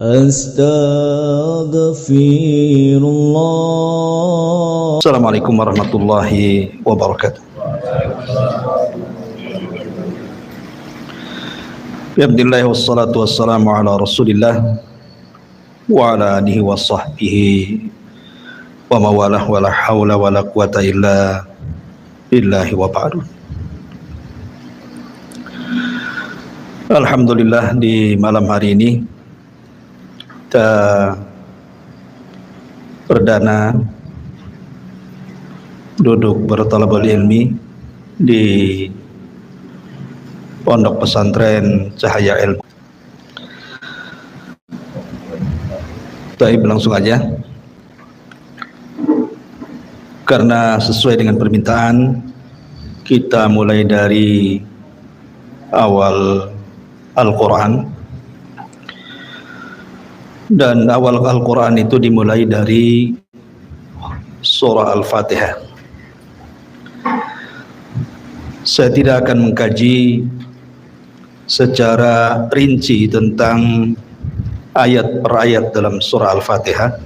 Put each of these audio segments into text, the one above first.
Astaghfirullah. Assalamualaikum warahmatullahi wabarakatuh. Bismillah wassalatu wassalamu ala rasulillah wa ala alihi wa sahbihi wa mawalah wa la hawla wa la quwata illa billahi wa ba'du. Alhamdulillah, di malam hari ini kita perdana duduk bertalabul ilmi di Pondok Pesantren Cahaya Ilmu. Baik, langsung aja, karena sesuai dengan permintaan kita mulai dari awal Al-Quran, dan awal Al-Quran itu dimulai dari surah Al-Fatihah. Saya tidak akan mengkaji secara rinci tentang ayat per ayat dalam surah Al-Fatihah,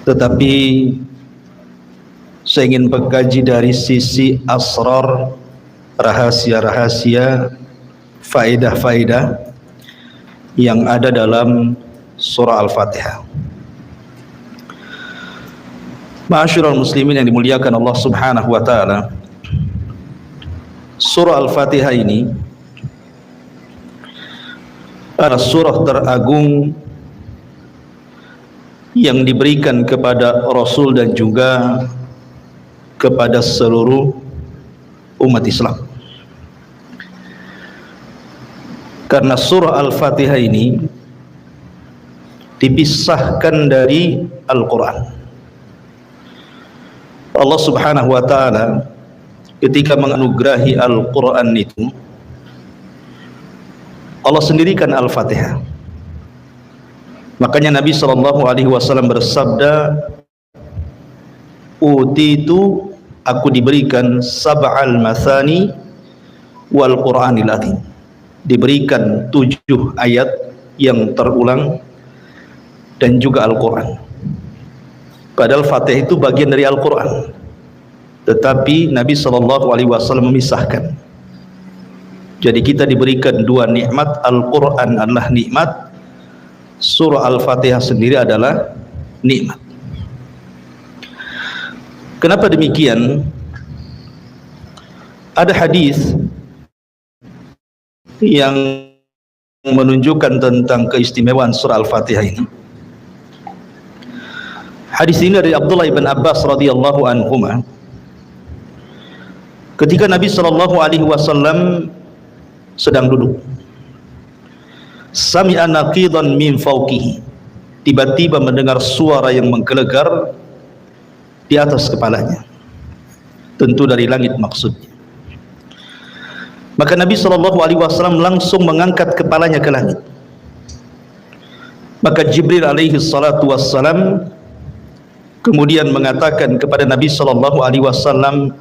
tetapi saya ingin mengkaji dari sisi asrar, rahasia-rahasia, faedah-faedah yang ada dalam surah Al-Fatihah. Ma'asyiral muslimin yang dimuliakan Allah Subhanahu wa taala, surah Al-Fatihah ini adalah surah teragung yang diberikan kepada Rasul dan juga kepada seluruh umat Islam. Karena surah Al-Fatihah ini dipisahkan dari Al-Quran. Allah Subhanahu wa ta'ala ketika menganugerahi Al-Quran itu, Allah sendirikan Al-Fatihah. Makanya Nabi SAW bersabda, utitu, aku diberikan sab'al mathani wal Qur'anil azim, diberikan 7 ayat yang terulang dan juga Al-Quran. Padahal Fatihah itu bagian dari Al-Quran, tetapi Nabi SAW memisahkan. Jadi kita diberikan 2 nikmat. Al-Quran adalah nikmat, surah Al-Fatihah sendiri adalah nikmat. Kenapa demikian? Ada hadis yang menunjukkan tentang keistimewaan surah Al-Fatihah ini. Hadis ini dari Abdullah ibn Abbas radhiyallahu anhuma. Ketika Nabi SAW sedang duduk, sami'a naqidan min fawqihi, tiba-tiba mendengar suara yang menggelegar di atas kepalanya, tentu dari langit maksudnya. Maka Nabi SAW langsung mengangkat kepalanya ke langit. Maka Jibril alaihi salatu wassalam kemudian mengatakan kepada Nabi SAW,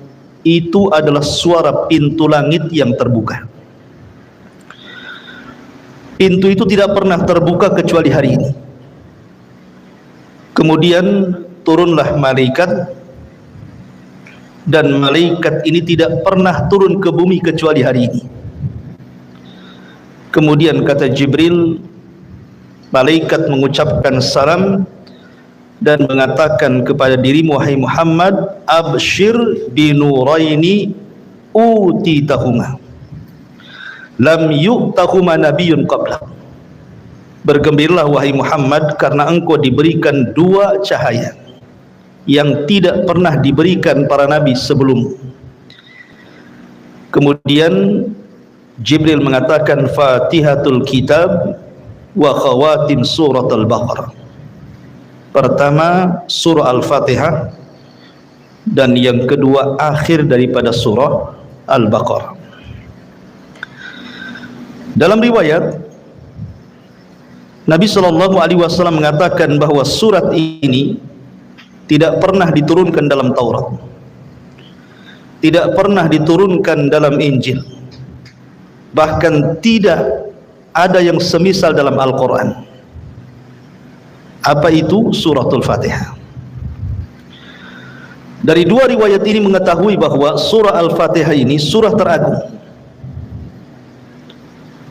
itu adalah suara pintu langit yang terbuka. Pintu itu tidak pernah terbuka kecuali hari ini. Kemudian turunlah malaikat, dan malaikat ini tidak pernah turun ke bumi kecuali hari ini. Kemudian kata Jibril, malaikat mengucapkan salam dan mengatakan kepada dirimu, wahai Muhammad, abshir binuraini utitahuma lam yu'tahuma nabiyyun qabla. Bergembiralah wahai Muhammad, karena engkau diberikan 2 cahaya yang tidak pernah diberikan para nabi sebelum. Kemudian Jibril mengatakan, Fatihatul Kitab wa khawatim surat Al-Baqarah. Pertama surah Al-Fatihah, dan yang kedua akhir daripada surah Al-Baqarah. Dalam riwayat, Nabi SAW mengatakan bahwa surat ini tidak pernah diturunkan dalam Taurat, tidak pernah diturunkan dalam Injil, bahkan tidak ada yang semisal dalam Al-Quran. Apa itu? Suratul Fatihah. Dari dua riwayat ini mengetahui bahwa surah Al-Fatihah ini surah teragung,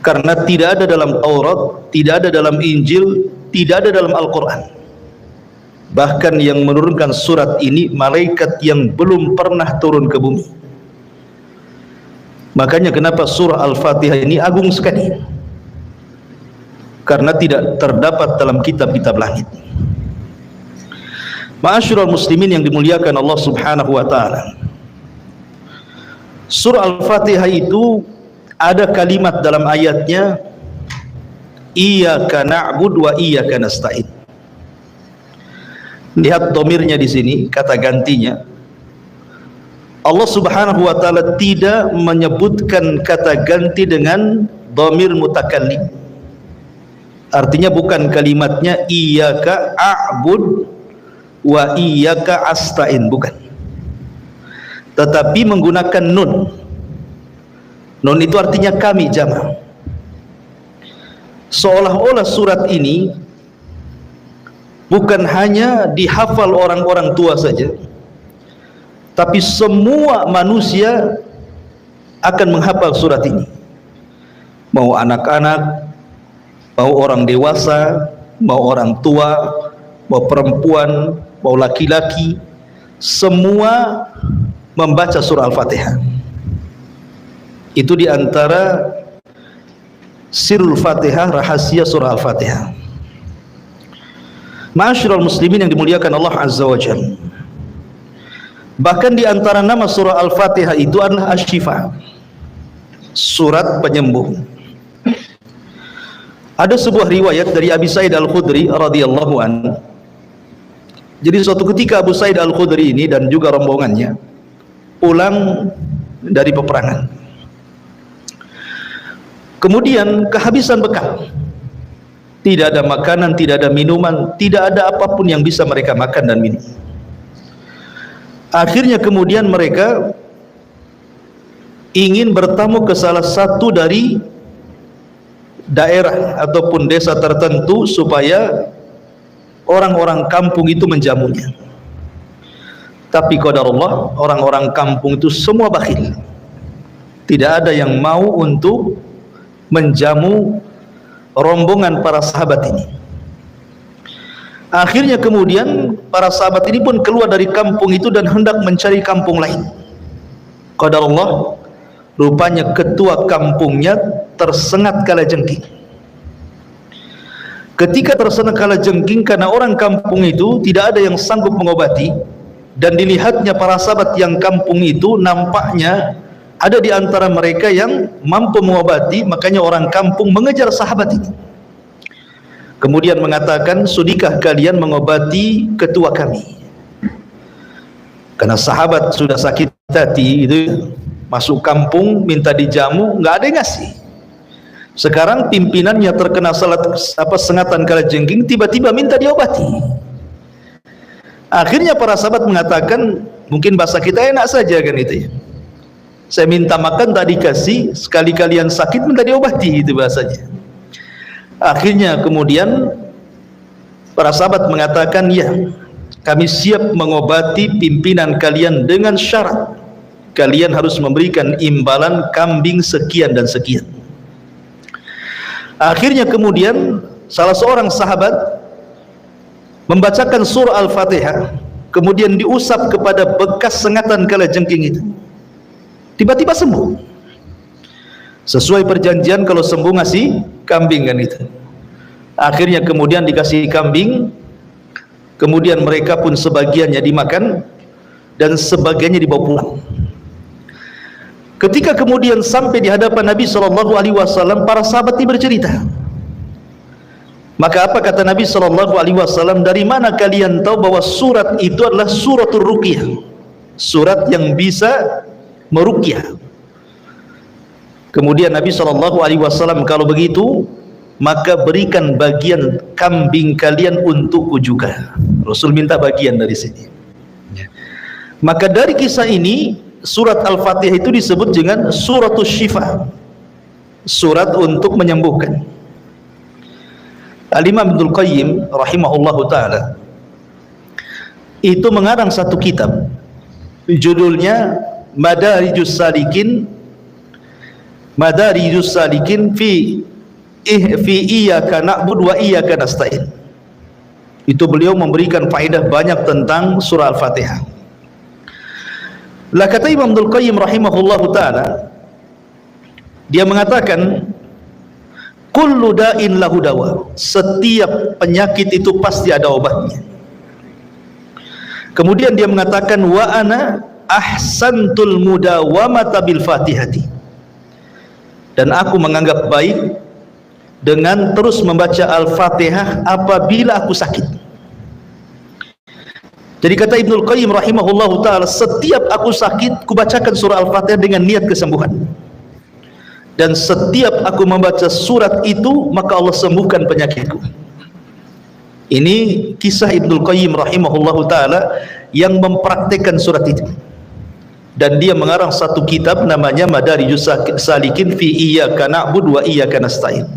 karena tidak ada dalam Taurat, tidak ada dalam Injil, tidak ada dalam Al-Quran. Bahkan yang menurunkan surat ini malaikat yang belum pernah turun ke bumi. Makanya kenapa surah Al-Fatihah ini agung sekali, karena tidak terdapat dalam kitab-kitab langit. Ma'asyiral muslimin yang dimuliakan Allah Subhanahu wa taala, surah Al-Fatihah itu ada kalimat dalam ayatnya, iyyaka na'budu wa iyyaka nasta'in. Lihat domirnya di sini, kata gantinya. Allah Subhanahu wa taala tidak menyebutkan kata ganti dengan domir mutakallim. Artinya bukan kalimatnya iyyaka a'bud wa iyyaka asta'in, bukan. Tetapi menggunakan nun. Nun itu artinya kami, jama'. Seolah-olah surat ini bukan hanya dihafal orang-orang tua saja, tapi semua manusia akan menghafal surat ini. Mau anak-anak, mau orang dewasa, mau orang tua, mau perempuan, mau laki-laki, semua membaca surah Al-Fatihah. Itu diantara sirul Fatihah, rahasia surah Al-Fatihah. Ma'asyiral muslimin yang dimuliakan Allah Azza wa Jalla, bahkan diantara nama surah Al-Fatihah itu adalah Asy-Syifa, surat penyembuh. Ada sebuah riwayat dari Abi Sa'id Al-Khudri radhiyallahu anhu. Jadi suatu ketika Abu Sa'id Al-Khudri ini dan juga rombongannya pulang dari peperangan, kemudian kehabisan bekal, tidak ada makanan, tidak ada minuman, tidak ada apapun yang bisa mereka makan dan minum. Akhirnya kemudian mereka ingin bertamu ke salah satu dari daerah ataupun desa tertentu supaya orang-orang kampung itu menjamunya. Tapi qadarullah, orang-orang kampung itu semua bakhil. Tidak ada yang mau untuk menjamu rombongan para sahabat ini. Akhirnya kemudian para sahabat ini pun keluar dari kampung itu dan hendak mencari kampung lain. Qadarullah, rupanya ketua kampungnya tersengat kalajengking. Ketika tersengat kalajengking karena orang kampung itu tidak ada yang sanggup mengobati, dan dilihatnya para sahabat yang kampung itu nampaknya ada di antara mereka yang mampu mengobati, makanya orang kampung mengejar sahabat ini. Kemudian mengatakan, sudikah kalian mengobati ketua kami? Karena sahabat sudah sakit hati itu, masuk kampung minta dijamu, nggak ada yang ngasih. Sekarang pimpinannya terkena sengatan kalajengking, tiba-tiba minta diobati. Akhirnya para sahabat mengatakan, mungkin bahasa kita enak saja kan itu ya, saya minta makan tak dikasih, sekali kalian sakit minta diobati, itu bahasanya. Akhirnya kemudian para sahabat mengatakan, ya, kami siap mengobati pimpinan kalian dengan syarat kalian harus memberikan imbalan kambing sekian dan sekian. Akhirnya kemudian salah seorang sahabat membacakan surah Al-Fatihah, kemudian diusap kepada bekas sengatan kalajengking itu. Tiba-tiba sembuh. Sesuai perjanjian kalau sembuh ngasih kambing kan itu. Akhirnya kemudian dikasih kambing, kemudian mereka pun sebagiannya dimakan dan sebagiannya dibawa pulang. Ketika kemudian sampai di hadapan Nabi SAW, para sahabat ini bercerita. Maka apa kata Nabi SAW? Dari mana kalian tahu bahwa surat itu adalah suratul ruqyah, surat yang bisa meruqyah? Kemudian Nabi SAW, kalau begitu maka berikan bagian kambing kalian untukku juga. Rasul minta bagian dari sini. Maka dari kisah ini surat Al-Fatihah itu disebut dengan suratul syifa, surat untuk menyembuhkan. Al-Imam Ibnul Qayyim rahimahullahu ta'ala itu mengarang satu kitab, judulnya Madarijus Salikin fi iyyaka na'budu wa iyyaka nasta'in. Itu beliau memberikan faedah banyak tentang surah Al-Fatihah. Lah kata Imam Ibnul Qayyim rahimahullahu ta'ala, dia mengatakan kullu da'in lahu dawa, setiap penyakit itu pasti ada obatnya. Kemudian dia mengatakan wa ana ahsantul mudawamata bil fatihati, dan aku menganggap baik dengan terus membaca Al-Fatihah apabila aku sakit. Jadi kata Ibnul Qayyim rahimahullahu ta'ala, setiap aku sakit kubacakan surah Al-Fatihah dengan niat kesembuhan, dan setiap aku membaca surat itu maka Allah sembuhkan penyakitku. Ini kisah Ibnul Qayyim rahimahullahu ta'ala yang mempraktikkan surat itu, dan dia mengarang satu kitab namanya Madarijus Salikin fi iyyaka na'budu wa iyyaka nasta'in.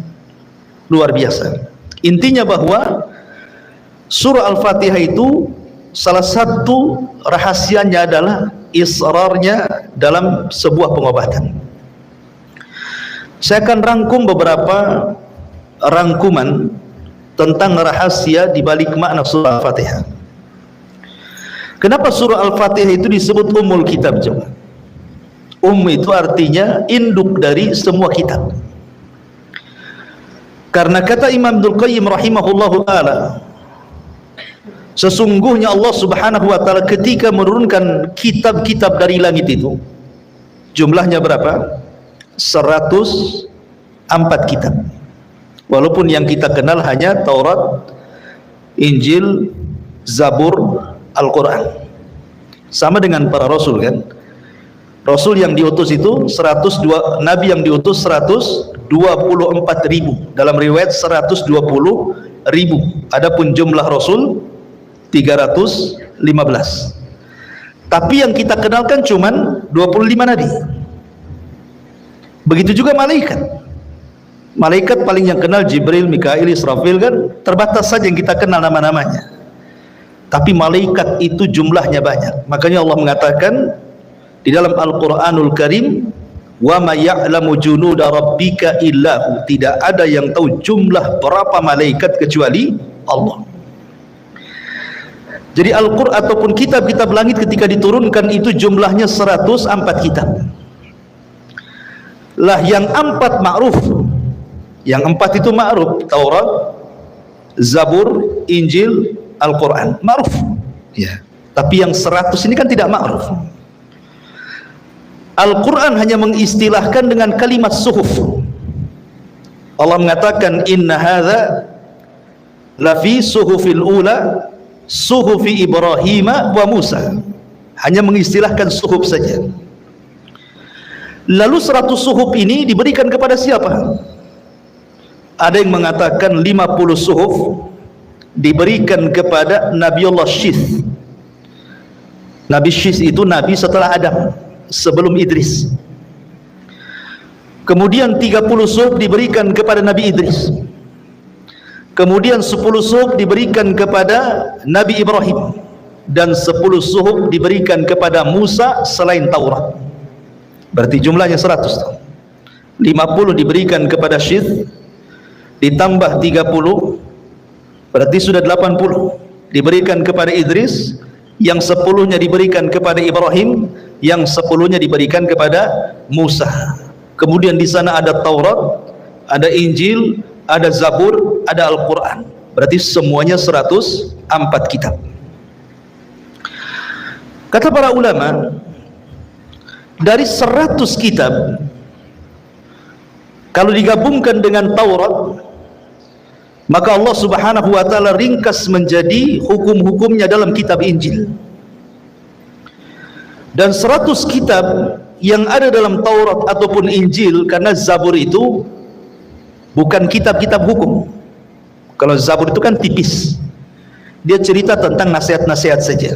Luar biasa. Intinya bahwa surah Al-Fatihah itu salah satu rahasianya adalah israrnya dalam sebuah pengobatan. Saya akan rangkum beberapa rangkuman tentang rahasia di balik makna surah Al-Fatihah. Kenapa surah Al-Fatihah itu disebut Ummul Kitab juga? itu artinya induk dari semua kitab. Karena kata Imam Ibnul Qayyim rahimahullahu ta'ala, sesungguhnya Allah subhanahu wa ta'ala ketika menurunkan kitab-kitab dari langit itu, jumlahnya berapa? 104 kitab. Walaupun yang kita kenal hanya Taurat, Injil, Zabur, Al-Quran. Sama dengan para rasul kan. Rasul yang diutus itu 102, Nabi yang diutus 124.000, dalam riwayat 120.000. Adapun jumlah Rasul 315. Tapi yang kita kenalkan cuman 25 Nabi. Begitu juga malaikat. Malaikat paling yang kenal Jibril, Mikail, Israfil kan, terbatas saja yang kita kenal nama-namanya. Tapi malaikat itu jumlahnya banyak. Makanya Allah mengatakan di dalam Al-Quranul Karim, wa ma ya'lamu junuda rabbika illahu, tidak ada yang tahu jumlah berapa malaikat kecuali Allah. Jadi Al-Quran ataupun kitab-kitab langit ketika diturunkan itu jumlahnya 104 kitab. Lah yang 4 ma'ruf, yang 4 itu ma'ruf, Taurat, Zabur, Injil, Al-Quran, ma'ruf ya. Tapi yang 100 ini kan tidak ma'ruf. Al-Quran hanya mengistilahkan dengan kalimat suhuf. Allah mengatakan inna hadza lafi suhufil ula suhufi Ibrahim wa Musa. Hanya mengistilahkan suhuf saja. Lalu 100 suhuf ini diberikan kepada siapa? Ada yang mengatakan 50 suhuf diberikan kepada Nabiullah Syith. Nabi Syith itu nabi setelah Adam, sebelum Idris. Kemudian 30 suhuf diberikan kepada Nabi Idris. Kemudian 10 suhuf diberikan kepada Nabi Ibrahim, dan 10 suhuf diberikan kepada Musa selain Taurat. Berarti jumlahnya 100. 50 diberikan kepada Syith, ditambah 30, berarti sudah 80 diberikan kepada Idris, yang 10-nya diberikan kepada Ibrahim, yang 10-nya diberikan kepada Musa. Kemudian di sana ada Taurat, ada Injil, ada Zabur, ada Al-Quran. Berarti semuanya 104 kitab. Kata para ulama, dari 100 kitab, kalau digabungkan dengan Taurat, maka Allah subhanahu wa ta'ala ringkas menjadi hukum-hukumnya dalam kitab Injil. Dan 100 kitab yang ada dalam Taurat ataupun Injil, karena Zabur itu bukan kitab-kitab hukum. Kalau Zabur itu kan tipis, dia cerita tentang nasihat-nasihat saja.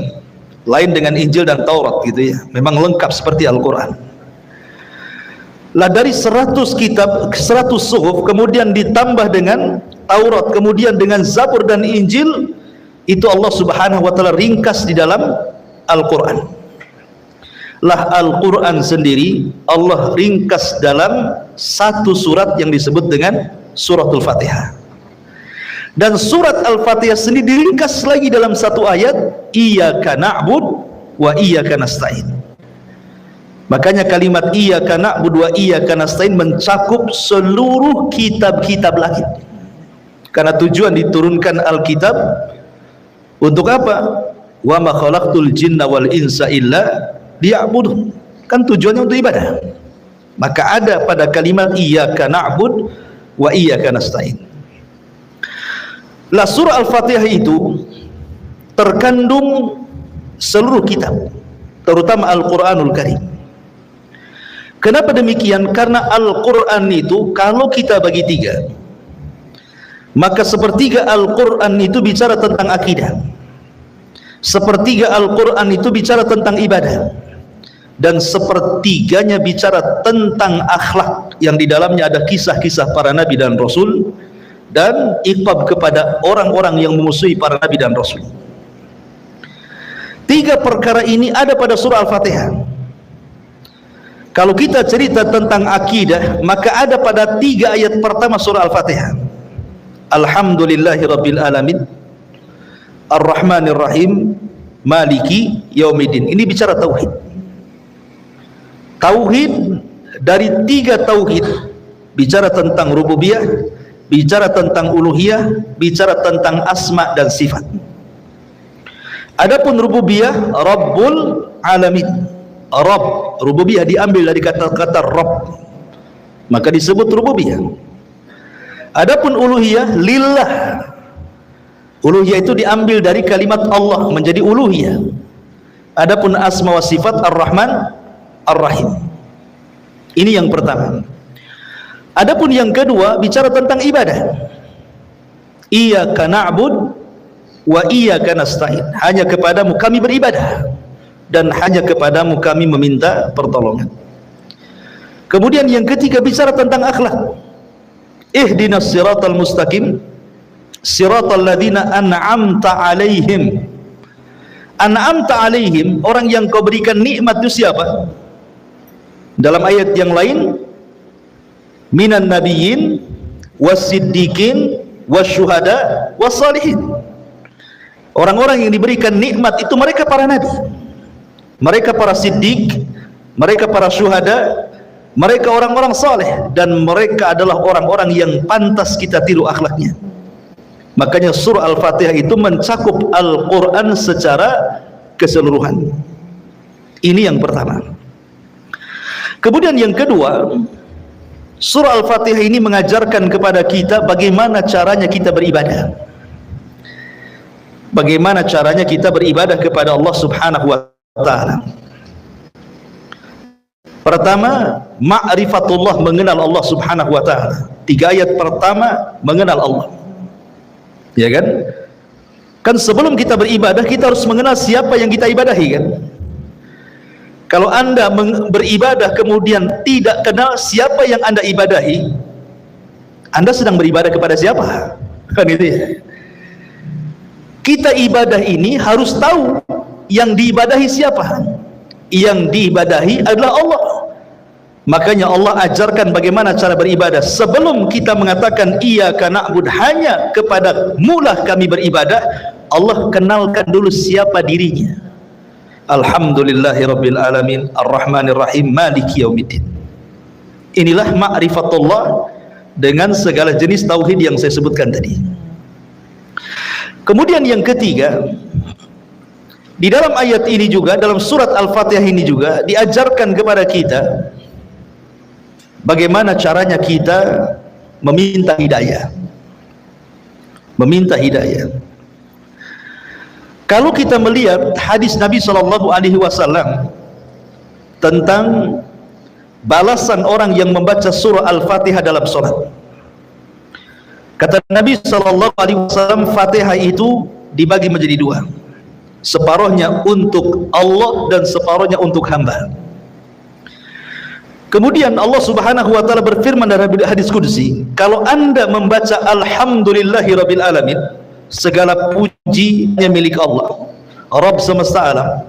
Lain dengan Injil dan Taurat gitu ya, memang lengkap seperti Al-Quran. Lah dari 100 kitab, 100 suhuf, kemudian ditambah dengan Taurat, kemudian dengan Zabur dan Injil, itu Allah Subhanahu wa taala ringkas di dalam Al-Qur'an. Lah Al-Qur'an sendiri Allah ringkas dalam satu surat yang disebut dengan Suratul Fatihah. Dan surat Al-Fatihah sendiri diringkas lagi dalam satu ayat, Iyyaka na'bud wa iyyaka nasta'in. Makanya kalimat iyyaka na'budu wa iyyaka nasta'in mencakup seluruh kitab-kitab langit. Karena tujuan diturunkan Alkitab untuk apa? Wa ma khalaqtul jinna wal insa illa liya'budun. Kan tujuannya untuk ibadah. Maka ada pada kalimat iyyaka na'bud wa iyyaka nasta'in. Lah surah Al-Fatihah itu terkandung seluruh kitab, terutama Al-Qur'anul Karim. Kenapa demikian? Karena Al-Quran itu kalau kita bagi tiga, maka sepertiga Al-Quran itu bicara tentang akidah, sepertiga Al-Quran itu bicara tentang ibadah, dan sepertiganya bicara tentang akhlak yang di dalamnya ada kisah-kisah para nabi dan rasul dan iqab kepada orang-orang yang memusuhi para nabi dan rasul. Tiga perkara ini ada pada surah Al-Fatihah. Kalau kita cerita tentang akidah, maka ada pada 3 ayat pertama surah Al-Fatihah. Alhamdulillahi Rabbil Alamin, Ar-Rahmanir Rahim, Maliki Yaumiddin. Ini bicara tauhid. Tauhid dari 3 tauhid, bicara tentang rububiyah, bicara tentang uluhiyah, bicara tentang asma dan sifat. Adapun rububiyah, Rabbul Alamin. Rabb, rububiyah diambil dari kata-kata Rabb, maka disebut rububiyah. Adapun uluhiyah, lillah. Uluhiyah itu diambil dari kalimat Allah menjadi uluhiyah. Adapun asma wa sifat Ar-Rahman, Ar-Rahim. Ini yang pertama. Adapun yang kedua bicara tentang ibadah. Iyyaka na'bud wa iyyaka nasta'in. Hanya kepadamu kami beribadah dan hanya kepadamu kami meminta pertolongan. Kemudian yang ketiga bicara tentang akhlak. Ihdinas siratal mustaqim, siratal ladzina an'amta alaihim. An'amta alaihim, orang yang kau berikan nikmat itu siapa? Dalam ayat yang lain, minan nabiyyin wasiddiqin wasyuhada wassalihin. Orang-orang yang diberikan nikmat itu mereka para nabi, mereka para siddiq, mereka para syuhada, mereka orang-orang saleh, dan mereka adalah orang-orang yang pantas kita tiru akhlaknya. Makanya surah Al-Fatihah itu mencakup Al-Quran secara keseluruhan. Ini yang pertama. Kemudian yang kedua, surah Al-Fatihah ini mengajarkan kepada kita bagaimana caranya kita beribadah. Bagaimana caranya kita beribadah kepada Allah Subhanahu wa ta'ala. Pertama, ma'rifatullah, mengenal Allah Subhanahu wa ta'ala. 3 ayat pertama mengenal Allah, ya kan? Kan sebelum kita beribadah kita harus mengenal siapa yang kita ibadahi, kan? Kalau anda beribadah kemudian tidak kenal siapa yang anda ibadahi, anda sedang beribadah kepada siapa? Kan itu ya. Kita ibadah ini harus tahu yang diibadahi siapa. Yang diibadahi adalah Allah. Makanya Allah ajarkan bagaimana cara beribadah. Sebelum kita mengatakan iyyaka na'bud, hanya kepada mulah kami beribadah, Allah kenalkan dulu siapa dirinya. Alhamdulillahi Rabbil Alamin, Ar-Rahmanir Rahim, Maliki Yaumiddin. Inilah ma'rifatullah dengan segala jenis tauhid yang saya sebutkan tadi. Kemudian yang ketiga, di dalam ayat ini juga, dalam surat Al-Fatihah ini juga diajarkan kepada kita bagaimana caranya kita meminta hidayah. Meminta hidayah. Kalau kita melihat hadis Nabi SAW tentang balasan orang yang membaca surah Al-Fatihah dalam sholat, kata Nabi SAW, Fatihah itu dibagi menjadi 2, separuhnya untuk Allah dan separuhnya untuk hamba. Kemudian Allah Subhanahu wa taala berfirman dalam hadis qudsi, kalau Anda membaca alhamdulillahirabbil alamin, segala puji hanya milik Allah, Rabb semesta alam,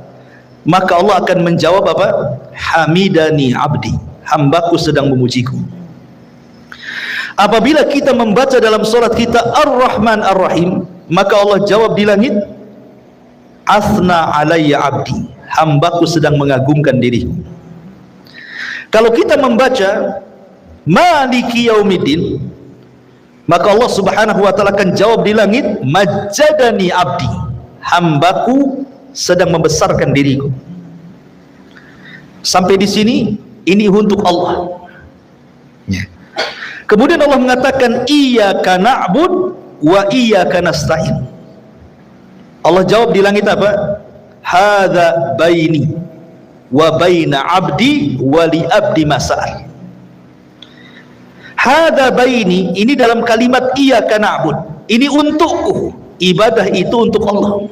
maka Allah akan menjawab apa? Hamidani abdi, hambaku sedang memujiku. Apabila kita membaca dalam salat kita Ar-Rahman Ar-Rahim, maka Allah jawab di langit, Asna alayya abdi, hambaku sedang mengagungkan diriku. Kalau kita membaca Maliki Yaumiddin, maka Allah Subhanahu wa taala akan jawab di langit, Majjadani abdi, hambaku sedang membesarkan diriku. Sampai di sini ini untuk Allah. Ya. Kemudian Allah mengatakan iyyaka na'bud wa iyyaka nasta'in. Allah jawab di langit apa? Hadza baini wa baina abdi wa li abdi mas'al. Hadza baini, ini dalam kalimat iyyaka na'bud, ini untukku, ibadah itu untuk Allah.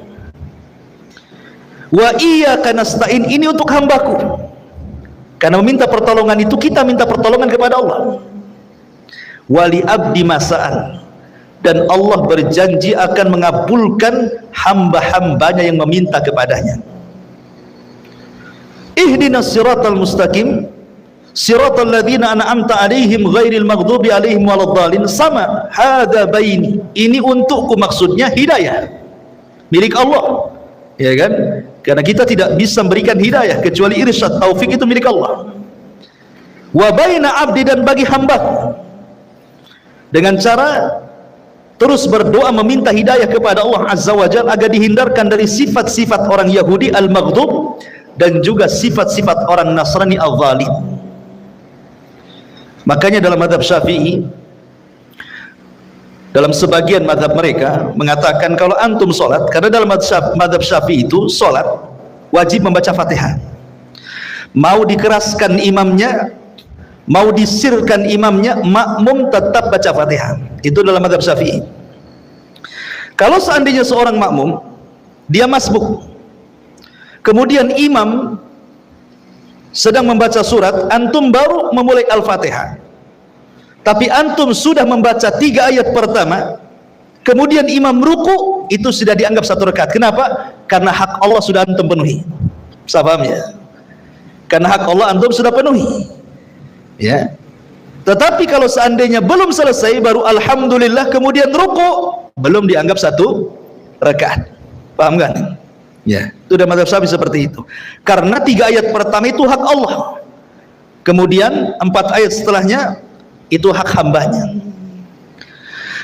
Wa iyyaka nasta'in, ini untuk hambaku. Karena meminta pertolongan itu kita minta pertolongan kepada Allah. Wali abdi mas'al, dan Allah berjanji akan mengabulkan hamba-hambanya yang meminta kepadanya. Ihdinas siratal mustaqim siratal ladzina an'amta 'alaihim ghairil maghdubi 'alaihim waladdallin. Sama, hadza baini, ini untukku, maksudnya hidayah milik Allah, ya kan? Karena kita tidak bisa memberikan hidayah kecuali irsyad, taufik itu milik Allah. Wa baina abdi, dan bagi hambaku, dengan cara terus berdoa meminta hidayah kepada Allah Azza wa Jalla agar dihindarkan dari sifat-sifat orang Yahudi al-maghdub dan juga sifat-sifat orang Nasrani al-zalim. Makanya dalam mazhab Syafi'i, dalam sebagian mazhab mereka mengatakan kalau antum sholat, karena dalam mazhab Syafi'i itu sholat wajib membaca Fatihah, mau dikeraskan imamnya, mau disirkan imamnya, makmum tetap baca Fatihah. Itu dalam mazhab Syafi'i. Kalau seandainya seorang makmum dia masbuk, kemudian imam sedang membaca surat, antum baru memulai Al-Fatihah, tapi antum sudah membaca 3 ayat pertama, kemudian imam ruku, itu sudah dianggap 1 rakaat. Kenapa? Karena hak Allah sudah antum penuhi. Bisa paham ya? Karena hak Allah antum sudah penuhi. Ya. Tetapi kalau seandainya belum selesai baru alhamdulillah kemudian ruku, belum dianggap 1 rakaat. Paham kan? Ya, itu dalam mazhab Syafi'i seperti itu. Karena 3 ayat pertama itu hak Allah, kemudian 4 ayat setelahnya itu hak hambanya.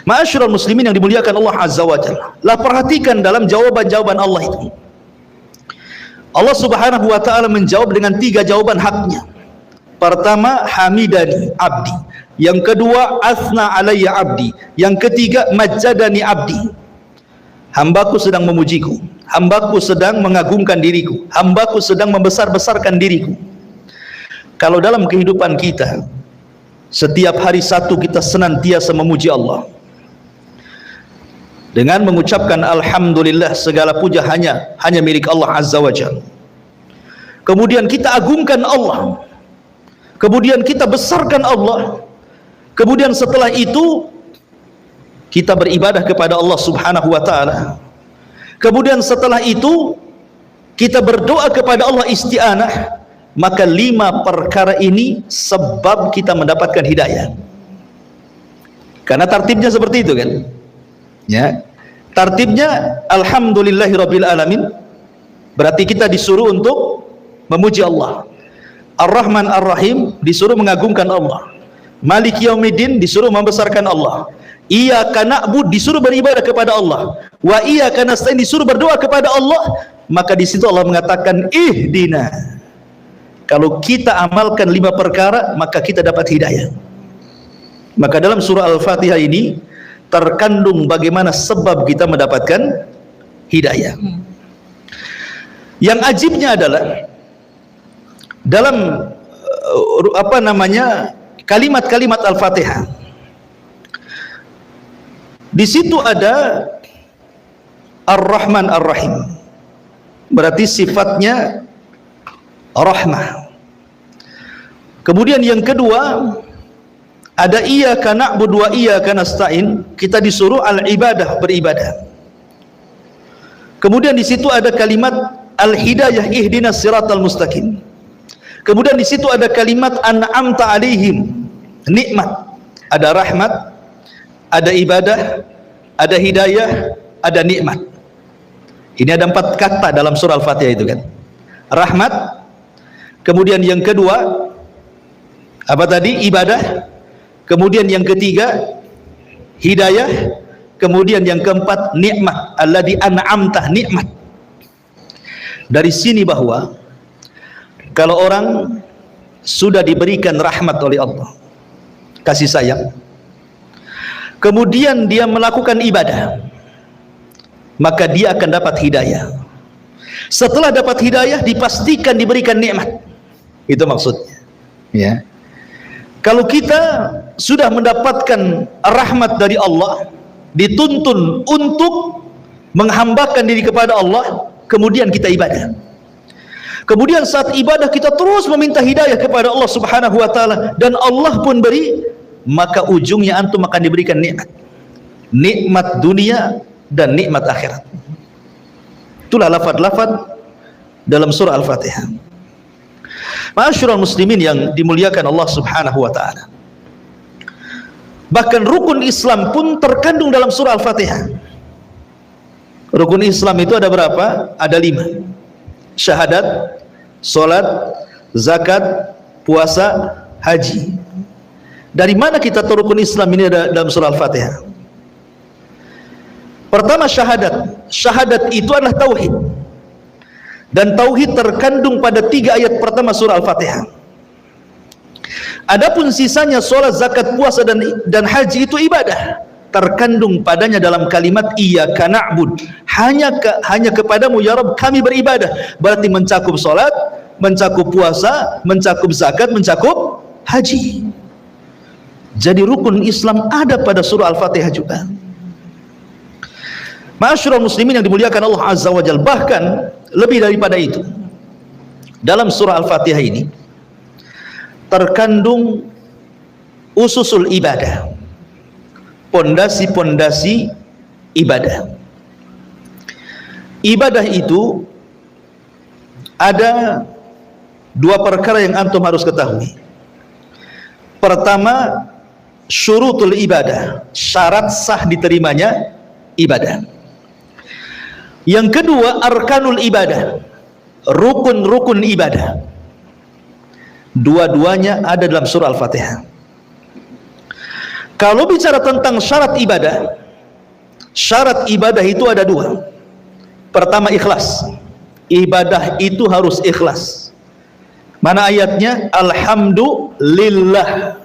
Ma'asyiral muslimin yang dimuliakan Allah Azza wa Jalla, lah perhatikan dalam jawaban-jawaban Allah itu, Allah Subhanahu wa taala menjawab dengan 3 jawaban haknya. Pertama, hamidani abdi, yang kedua asna alayya abdi, yang ketiga majjadani abdi, hambaku sedang memujiku, hambaku sedang mengagungkan diriku, hambaku sedang membesar-besarkan diriku. Kalau dalam kehidupan kita setiap hari satu kita senantiasa memuji Allah dengan mengucapkan alhamdulillah, segala puja hanya milik Allah Azza wa Jalla, kemudian kita agungkan Allah, kemudian kita besarkan Allah, kemudian setelah itu kita beribadah kepada Allah Subhanahu wa taala, kemudian setelah itu kita berdoa kepada Allah isti'anah, maka 5 perkara ini sebab kita mendapatkan hidayah. Karena tartibnya seperti itu kan ya, tartibnya alhamdulillahirabbil alamin, berarti kita disuruh untuk memuji Allah. Ar-Rahman Ar-Rahim disuruh mengagungkan Allah. Maliki Yaumiddin disuruh membesarkan Allah. Iyyaka na'bud disuruh beribadah kepada Allah. Wa iyyaka nasta'in disuruh berdoa kepada Allah. Maka di situ Allah mengatakan ihdina. Kalau kita amalkan 5 perkara, maka kita dapat hidayah. Maka dalam surah Al-Fatihah ini terkandung bagaimana sebab kita mendapatkan hidayah. Yang ajibnya adalah dalam kalimat-kalimat Al-Fatihah, di situ ada Ar-Rahman Ar-Rahim, berarti sifatnya rahmah. Kemudian yang kedua, ada iyyaka na'budu wa iyyaka nasta'in. Kita disuruh al-ibadah, beribadah. Kemudian di situ ada kalimat al-hidayah, ihdinas siratal mustaqim. Kemudian di situ ada kalimat an'amta alaihim, nikmat. Ada rahmat, ada ibadah, ada hidayah, ada nikmat. Ini ada 4 kata dalam surah Al-Fatihah itu kan. Rahmat, kemudian yang kedua apa tadi? Ibadah. Kemudian yang ketiga hidayah, kemudian yang keempat nikmat. Alladzi an'amta, nikmat. Dari sini bahwa kalau orang sudah diberikan rahmat oleh Allah, kasih sayang, kemudian dia melakukan ibadah, maka dia akan dapat hidayah. Setelah dapat hidayah, dipastikan diberikan nikmat. Itu maksudnya, ya. Kalau kita sudah mendapatkan rahmat dari Allah, dituntun untuk menghambakan diri kepada Allah, kemudian kita ibadah. Kemudian saat ibadah kita terus meminta hidayah kepada Allah Subhanahu wa taala, dan Allah pun beri, maka ujungnya antum akan diberikan nikmat. Nikmat dunia dan nikmat akhirat. Itulah lafaz-lafaz dalam surah Al-Fatihah. Ma'asyiral muslimin yang dimuliakan Allah Subhanahu wa taala. Bahkan rukun Islam pun terkandung dalam surah Al-Fatihah. Rukun Islam itu ada berapa? Ada 5. Syahadat, salat, zakat, puasa, haji. Dari mana kita tahu rukun Islam ini ada dalam surah Al-Fatihah? Pertama syahadat. Syahadat itu adalah tauhid. Dan tauhid terkandung pada 3 ayat pertama surah Al-Fatihah. Adapun sisanya salat, zakat, puasa dan haji itu ibadah, terkandung padanya dalam kalimat iyyaka na'bud. Hanya kepadamu ya Rabb kami beribadah. Berarti mencakup salat, mencakup puasa, mencakup zakat, mencakup haji. Jadi rukun Islam ada pada surah Al-Fatihah juga. Ma'asyiral muslimin yang dimuliakan Allah Azza wa Jalla, bahkan lebih daripada itu, dalam surah Al-Fatihah ini terkandung ususul ibadah, pondasi-pondasi ibadah. Ibadah itu ada 2 perkara yang antum harus ketahui. Pertama, syurutul ibadah, syarat sah diterimanya ibadah. Yang kedua, arkanul ibadah, rukun-rukun ibadah. Dua-duanya ada dalam surah Al-Fatihah. Kalau bicara tentang syarat ibadah itu ada 2. Pertama, ikhlas. Ibadah itu harus ikhlas. Mana ayatnya? Alhamdulillah.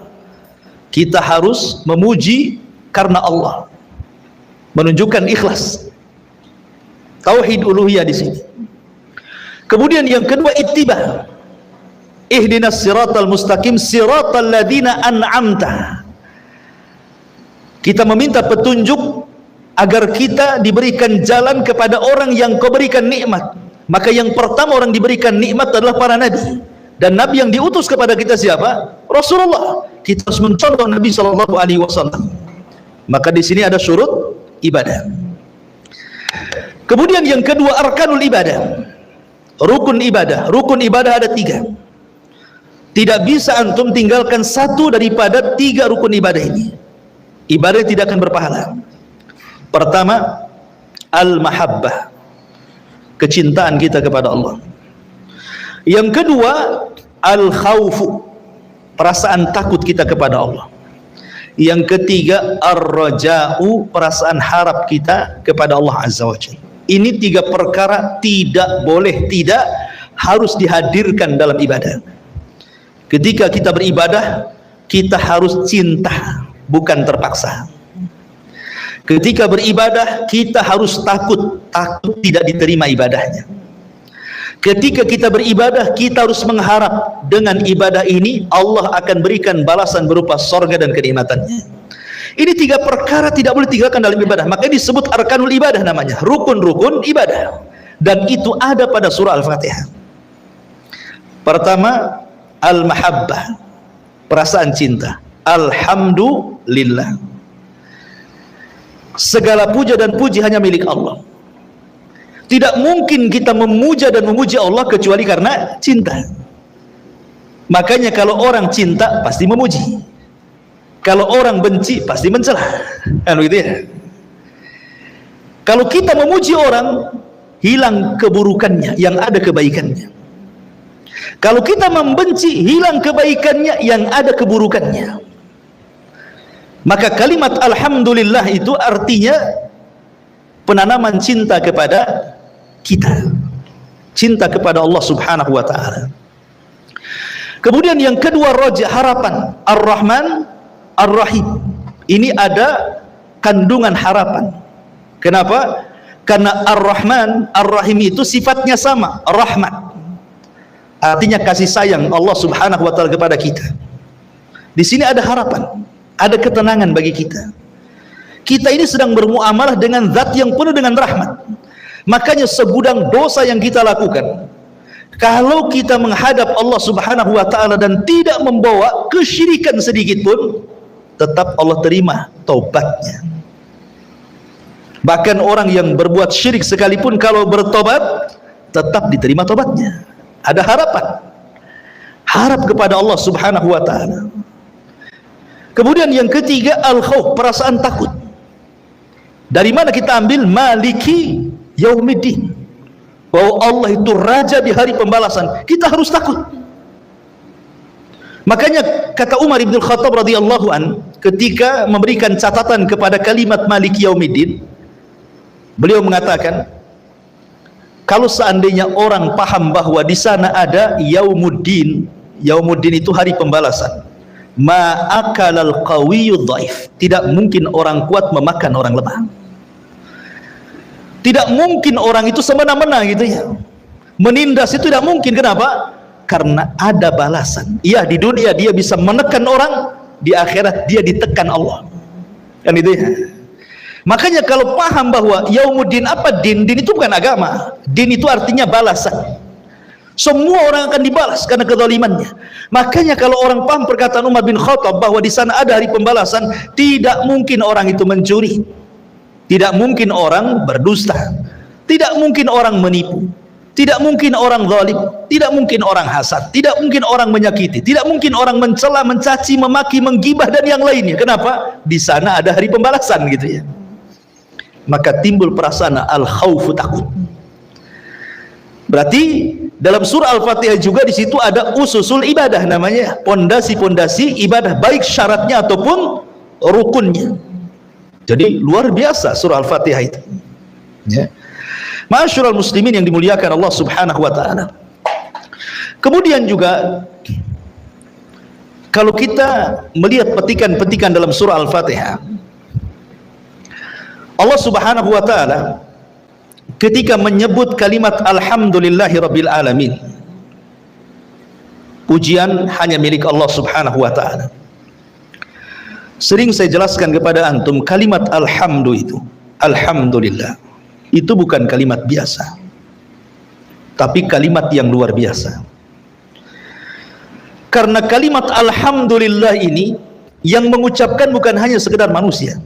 Kita harus memuji karena Allah. Menunjukkan ikhlas. Tauhid uluhiyah di sini. Kemudian yang kedua, ittiba. Ihdinas siratal mustaqim siratal ladzina an'amta. Kita meminta petunjuk agar kita diberikan jalan kepada orang yang kau berikan nikmat. Maka yang pertama orang diberikan nikmat adalah para nabi. Dan nabi yang diutus kepada kita siapa? Rasulullah. Kita harus mencontoh Nabi sallallahu alaihi wasallam. Maka di sini ada syurut ibadah. Kemudian yang kedua, arkanul ibadah, rukun ibadah. Rukun ibadah ada 3. Tidak bisa antum tinggalkan satu daripada 3 rukun ibadah ini. Ibadah tidak akan berpahala. Pertama, al-mahabbah, kecintaan kita kepada Allah. Yang kedua, al-khawfu, perasaan takut kita kepada Allah. Yang ketiga, ar-raja'u, perasaan harap kita kepada Allah Azza wa Jalla. Ini 3 perkara tidak boleh, tidak harus dihadirkan dalam ibadah. Ketika kita beribadah, kita harus cinta, bukan terpaksa. Ketika beribadah, kita harus takut tidak diterima ibadahnya. Ketika kita beribadah, kita harus mengharap dengan ibadah ini Allah akan berikan balasan berupa sorga dan kenikmatannya. Ini 3 perkara tidak boleh tinggalkan dalam ibadah. Makanya disebut arkanul ibadah namanya, rukun-rukun ibadah. Dan itu ada pada surah Al-Fatihah. Pertama, al-mahabbah, perasaan cinta. Alhamdulillah. Segala puja dan puji hanya milik Allah. Tidak mungkin kita memuja dan memuji Allah kecuali karena cinta. Makanya kalau orang cinta pasti memuji. Kalau orang benci pasti mencela. Kan begitu ya? Kalau kita memuji orang, hilang keburukannya, yang ada kebaikannya. Kalau kita membenci, hilang kebaikannya, yang ada keburukannya. Maka kalimat alhamdulillah itu artinya penanaman cinta kepada kita, cinta kepada Allah subhanahu wa ta'ala. Kemudian yang kedua, roja, harapan. Ar-Rahman Ar-Rahim, ini ada kandungan harapan. Kenapa? Karena Ar-Rahman Ar-Rahim itu sifatnya sama, rahmat, artinya kasih sayang Allah subhanahu wa ta'ala kepada kita. Di sini ada harapan, ada ketenangan bagi kita. Kita ini sedang bermuamalah dengan zat yang penuh dengan rahmat. Makanya segudang dosa yang kita lakukan, kalau kita menghadap Allah subhanahu wa ta'ala dan tidak membawa kesyirikan sedikit pun, tetap Allah terima taubatnya. Bahkan orang yang berbuat syirik sekalipun kalau bertobat, tetap diterima taubatnya. Ada harapan, harap kepada Allah subhanahu wa ta'ala. Kemudian yang ketiga, al-khawf, perasaan takut. Dari mana kita ambil? Maliki yaumiddin, bahwa Allah itu raja di hari pembalasan. Kita harus takut. Makanya kata Umar bin Khattab radhiyallahu an, ketika memberikan catatan kepada kalimat Maliki yaumiddin, beliau mengatakan, kalau seandainya orang paham bahwa di sana ada yaumuddin, yaumuddin itu hari pembalasan, ma akalal qawiyyu dhaif, tidak mungkin orang kuat memakan orang lemah. Tidak mungkin orang itu semena-mena gitu ya, menindas itu tidak mungkin. Kenapa? Karena ada balasan. Iya, di dunia dia bisa menekan orang, di akhirat dia ditekan Allah. Kan itu ya. Makanya kalau paham bahwa yaumuddin, apa din? Din itu bukan agama. Din itu artinya balasan. Semua orang akan dibalas karena kezalimannya. Makanya kalau orang paham perkataan Umar bin Khattab bahwa di sana ada hari pembalasan, tidak mungkin orang itu mencuri, tidak mungkin orang berdusta, tidak mungkin orang menipu, tidak mungkin orang zalim, tidak mungkin orang hasad, tidak mungkin orang menyakiti, tidak mungkin orang mencela, mencaci, memaki, menggibah dan yang lainnya. Kenapa? Di sana ada hari pembalasan gitu ya. Maka timbul perasaan al-khawfu, takut. Berarti dalam surah Al-Fatihah juga di situ ada ususul ibadah, namanya pondasi-pondasi ibadah, baik syaratnya ataupun rukunnya. Jadi luar biasa surah Al-Fatihah itu. Ya. Ma'asyiral muslimin yang dimuliakan Allah Subhanahu wa taala. Kemudian juga kalau kita melihat petikan-petikan dalam surah Al-Fatihah, Allah Subhanahu wa taala ketika menyebut kalimat alhamdulillahi rabbil alamin, pujian hanya milik Allah Subhanahu wa taala. Sering saya jelaskan kepada antum, kalimat alhamdu itu, alhamdulillah, itu bukan kalimat biasa, tapi kalimat yang luar biasa. Karena kalimat alhamdulillah ini yang mengucapkan bukan hanya sekedar manusia.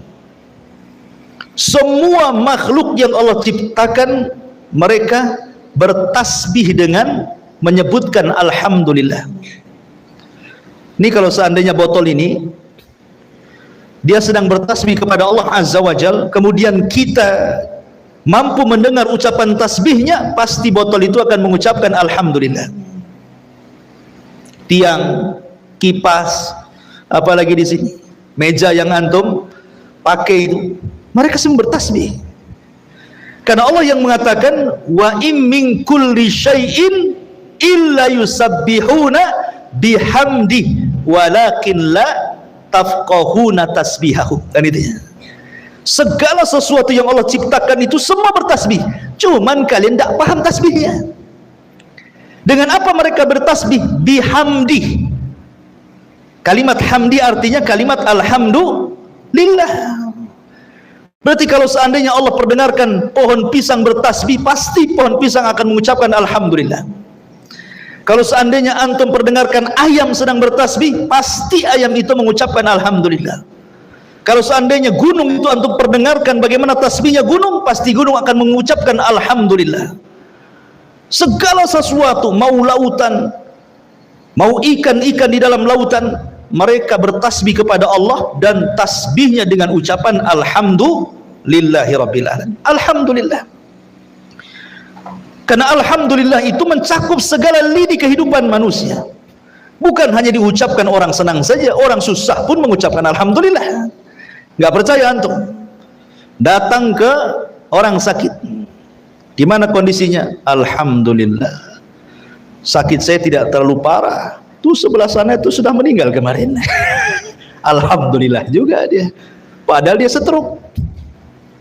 Semua makhluk yang Allah ciptakan, mereka bertasbih dengan menyebutkan alhamdulillah. Ini kalau seandainya botol ini dia sedang bertasbih kepada Allah Azza wa Jal, kemudian kita mampu mendengar ucapan tasbihnya, pasti botol itu akan mengucapkan alhamdulillah. Tiang, kipas, apalagi di sini meja yang antum pakai itu, mereka semua bertasbih. Karena Allah yang mengatakan, wa im min kulli syai'in illa yusabbihuna bihamdi walakin la tafqahuna tasbihahu. Kan itu ya. Segala sesuatu yang Allah ciptakan itu semua bertasbih, cuman kalian tidak paham tasbihnya. Dengan apa mereka bertasbih? Bihamdi. Kalimat hamdi artinya kalimat alhamdulillah. Berarti kalau seandainya Allah perdengarkan pohon pisang bertasbih, pasti pohon pisang akan mengucapkan alhamdulillah. Kalau seandainya antum perdengarkan ayam sedang bertasbih, pasti ayam itu mengucapkan alhamdulillah. Kalau seandainya gunung itu antum perdengarkan bagaimana tasbihnya gunung, pasti gunung akan mengucapkan alhamdulillah. Segala sesuatu, mau lautan, mau ikan-ikan di dalam lautan, mereka bertasbih kepada Allah dan tasbihnya dengan ucapan alhamdulillahirabbil alamin. Alhamdulillah. Karena alhamdulillah itu mencakup segala lini kehidupan manusia. Bukan hanya diucapkan orang senang saja, orang susah pun mengucapkan alhamdulillah. Enggak percaya antum? Datang ke orang sakit. Gimana kondisinya? Alhamdulillah. Sakit saya tidak terlalu parah. Tuh sebelah sana itu sudah meninggal kemarin. Alhamdulillah juga dia. Padahal dia stroke.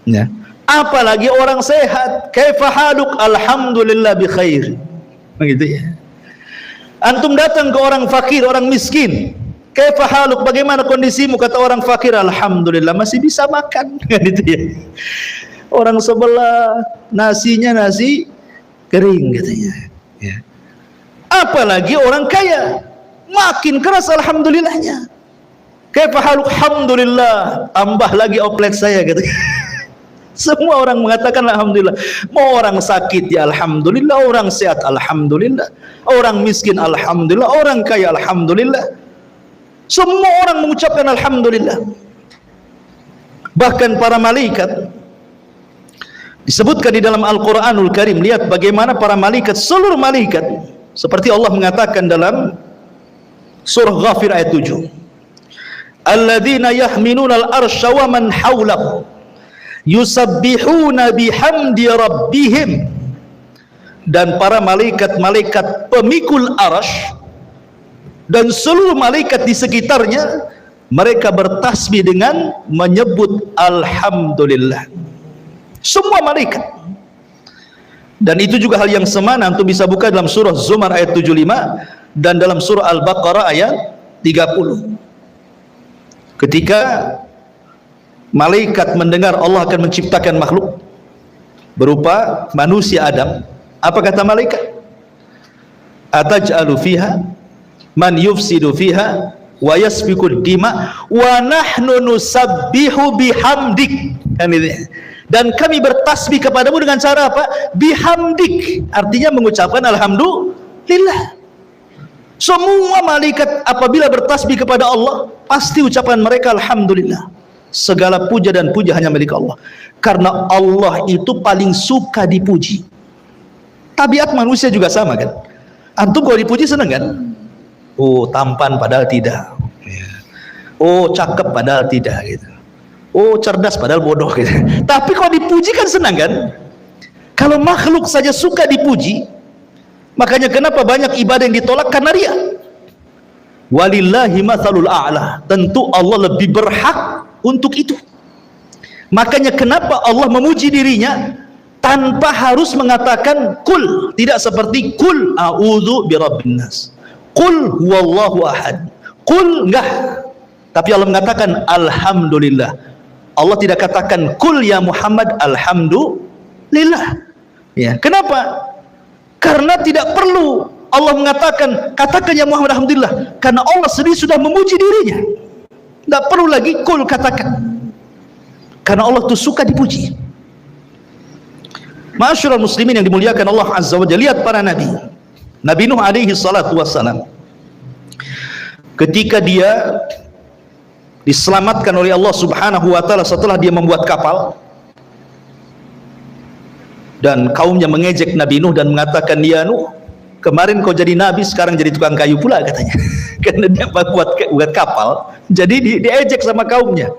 Ya. Apalagi orang sehat, kaifa haluk? Alhamdulillah bi khair. Begitu ya. Antum datang ke orang fakir, orang miskin, kaifa haluk? Bagaimana kondisimu? Kata orang fakir, alhamdulillah masih bisa makan. Gitu ya. Orang sebelah nasinya nasi kering katanya. Ya. Apalagi orang kaya, makin keras alhamdulillahnya. Kaifa haluk? Alhamdulillah, tambah lagi oplet saya gitu. Semua orang mengatakan alhamdulillah. Mau orang sakit ya alhamdulillah, orang sehat alhamdulillah, orang miskin alhamdulillah, orang kaya alhamdulillah. Semua orang mengucapkan alhamdulillah. Bahkan para malaikat disebutkan di dalam Al-Qur'anul Karim. Lihat bagaimana para malaikat, seluruh malaikat, seperti Allah mengatakan dalam surah Ghafir ayat 7. Alladzina yahminuna al-arsya wa man hawlahu yusabbihuna bihamdi rabbihim. Dan para malaikat-malaikat pemikul arasy dan seluruh malaikat di sekitarnya, mereka bertasbih dengan menyebut alhamdulillah. Semua malaikat. Dan itu juga hal yang semana antum bisa buka dalam surah Zumar ayat 75 dan dalam surah Al-Baqarah ayat 30. Ketika malaikat mendengar Allah akan menciptakan makhluk berupa manusia Adam, apa kata malaikat? Ataj'alu fiha man yufsidu fiha wa yasfiku dima wa nahnu nusabbihu bihamdik. Dan kami bertasbih kepadamu dengan cara apa? Bihamdik, artinya mengucapkan alhamdulillah. Semua malaikat apabila bertasbih kepada Allah, pasti ucapan mereka alhamdulillah. Segala puja dan puja hanya milik Allah. Karena Allah itu paling suka dipuji. Tabiat manusia juga sama kan? Antum kalau dipuji senang kan? Oh tampan padahal tidak. Oh cakep padahal tidak gitu. Oh cerdas padahal bodoh gitu. Tapi kalau dipuji kan senang kan? Kalau makhluk saja suka dipuji, makanya kenapa banyak ibadah yang ditolak? Karena ria. Walillahi matsalul a'la. Tentu Allah lebih berhak untuk itu. Makanya kenapa Allah memuji dirinya tanpa harus mengatakan kul, tidak seperti kul a'udzu birabbin nas, kul huwallahu ahad, kul enggak. Tapi Allah mengatakan alhamdulillah. Allah tidak katakan kul ya Muhammad alhamdulillah. Ya, kenapa? Karena tidak perlu Allah mengatakan katakan ya Muhammad alhamdulillah, karena Allah sendiri sudah memuji dirinya. Tidak perlu lagi kul katakan, karena Allah itu suka dipuji. Ma'asyiral muslimin yang dimuliakan Allah Azza wa Jalla, lihat para nabi. Nabi Nuh alaihi salatu wassalam, ketika dia diselamatkan oleh Allah Subhanahu wa taala setelah dia membuat kapal, dan kaumnya mengejek Nabi Nuh dan mengatakan, ya Nuh, kemarin kau jadi nabi, sekarang jadi tukang kayu pula katanya. Karena dia buat kapal, jadi diejek sama kaumnya.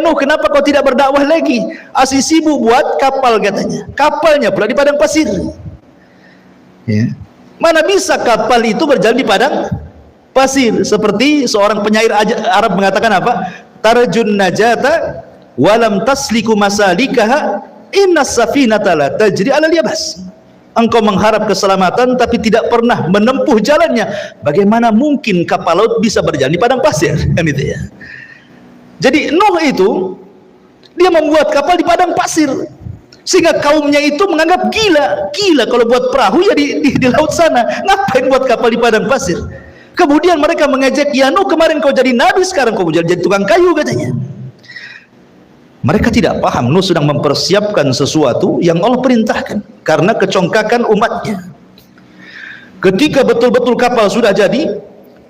Nuh, kenapa kau tidak berdakwah lagi? Asih sibuk buat kapal katanya. Kapalnya pula di padang pasir. Ya. Mana bisa kapal itu berjalan di padang pasir? Seperti seorang penyair Arab mengatakan apa? Tarjun najata walam tasliku masalikaha innas safinata la tajri alal yabas. Engkau mengharap keselamatan tapi tidak pernah menempuh jalannya. Bagaimana mungkin kapal laut bisa berjalan di padang pasir? Kan itu ya. Jadi Nuh itu dia membuat kapal di padang pasir. Sehingga kaumnya itu menganggap gila kalau buat perahu ya di laut sana, ngapain buat kapal di padang pasir. Kemudian mereka mengejek, ya Nuh, kemarin kau jadi nabi, sekarang kau jadi tukang kayu, katanya. Mereka tidak paham Nuh sedang mempersiapkan sesuatu yang Allah perintahkan karena kecongkakan umatnya. Ketika betul-betul kapal sudah jadi,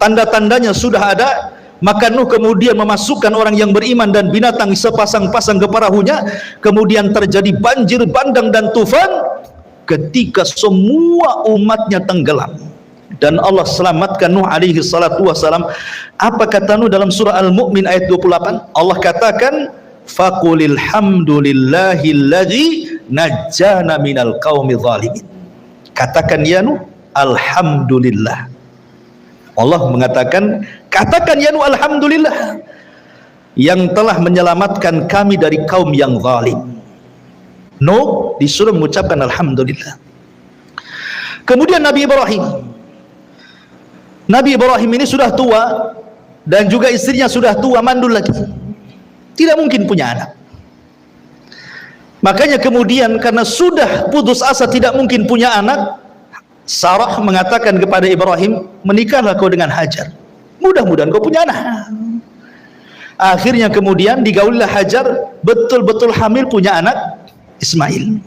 tanda-tandanya sudah ada, maka Nuh kemudian memasukkan orang yang beriman dan binatang sepasang-pasang ke perahunya. Kemudian terjadi banjir bandang dan tufan ketika semua umatnya tenggelam, dan Allah selamatkan Nuh alaihi salatu wassalam. Apa kata Nuh dalam surah Al-Mu'min ayat 28? Allah katakan, faqulil hamdulillahilladzi najjana minal qaumi zalimin. Katakan ya Nuh, alhamdulillah. Allah mengatakan, katakan ya Nuh, alhamdulillah, yang telah menyelamatkan kami dari kaum yang zalim. Nuh disuruh mengucapkan alhamdulillah. Kemudian Nabi Ibrahim ini sudah tua, dan juga istrinya sudah tua, mandul lagi, tidak mungkin punya anak. Makanya kemudian karena sudah putus asa tidak mungkin punya anak, Sarah mengatakan kepada Ibrahim, menikahlah kau dengan Hajar, mudah-mudahan kau punya anak. Akhirnya kemudian digaulilah Hajar, betul-betul hamil, punya anak Ismail.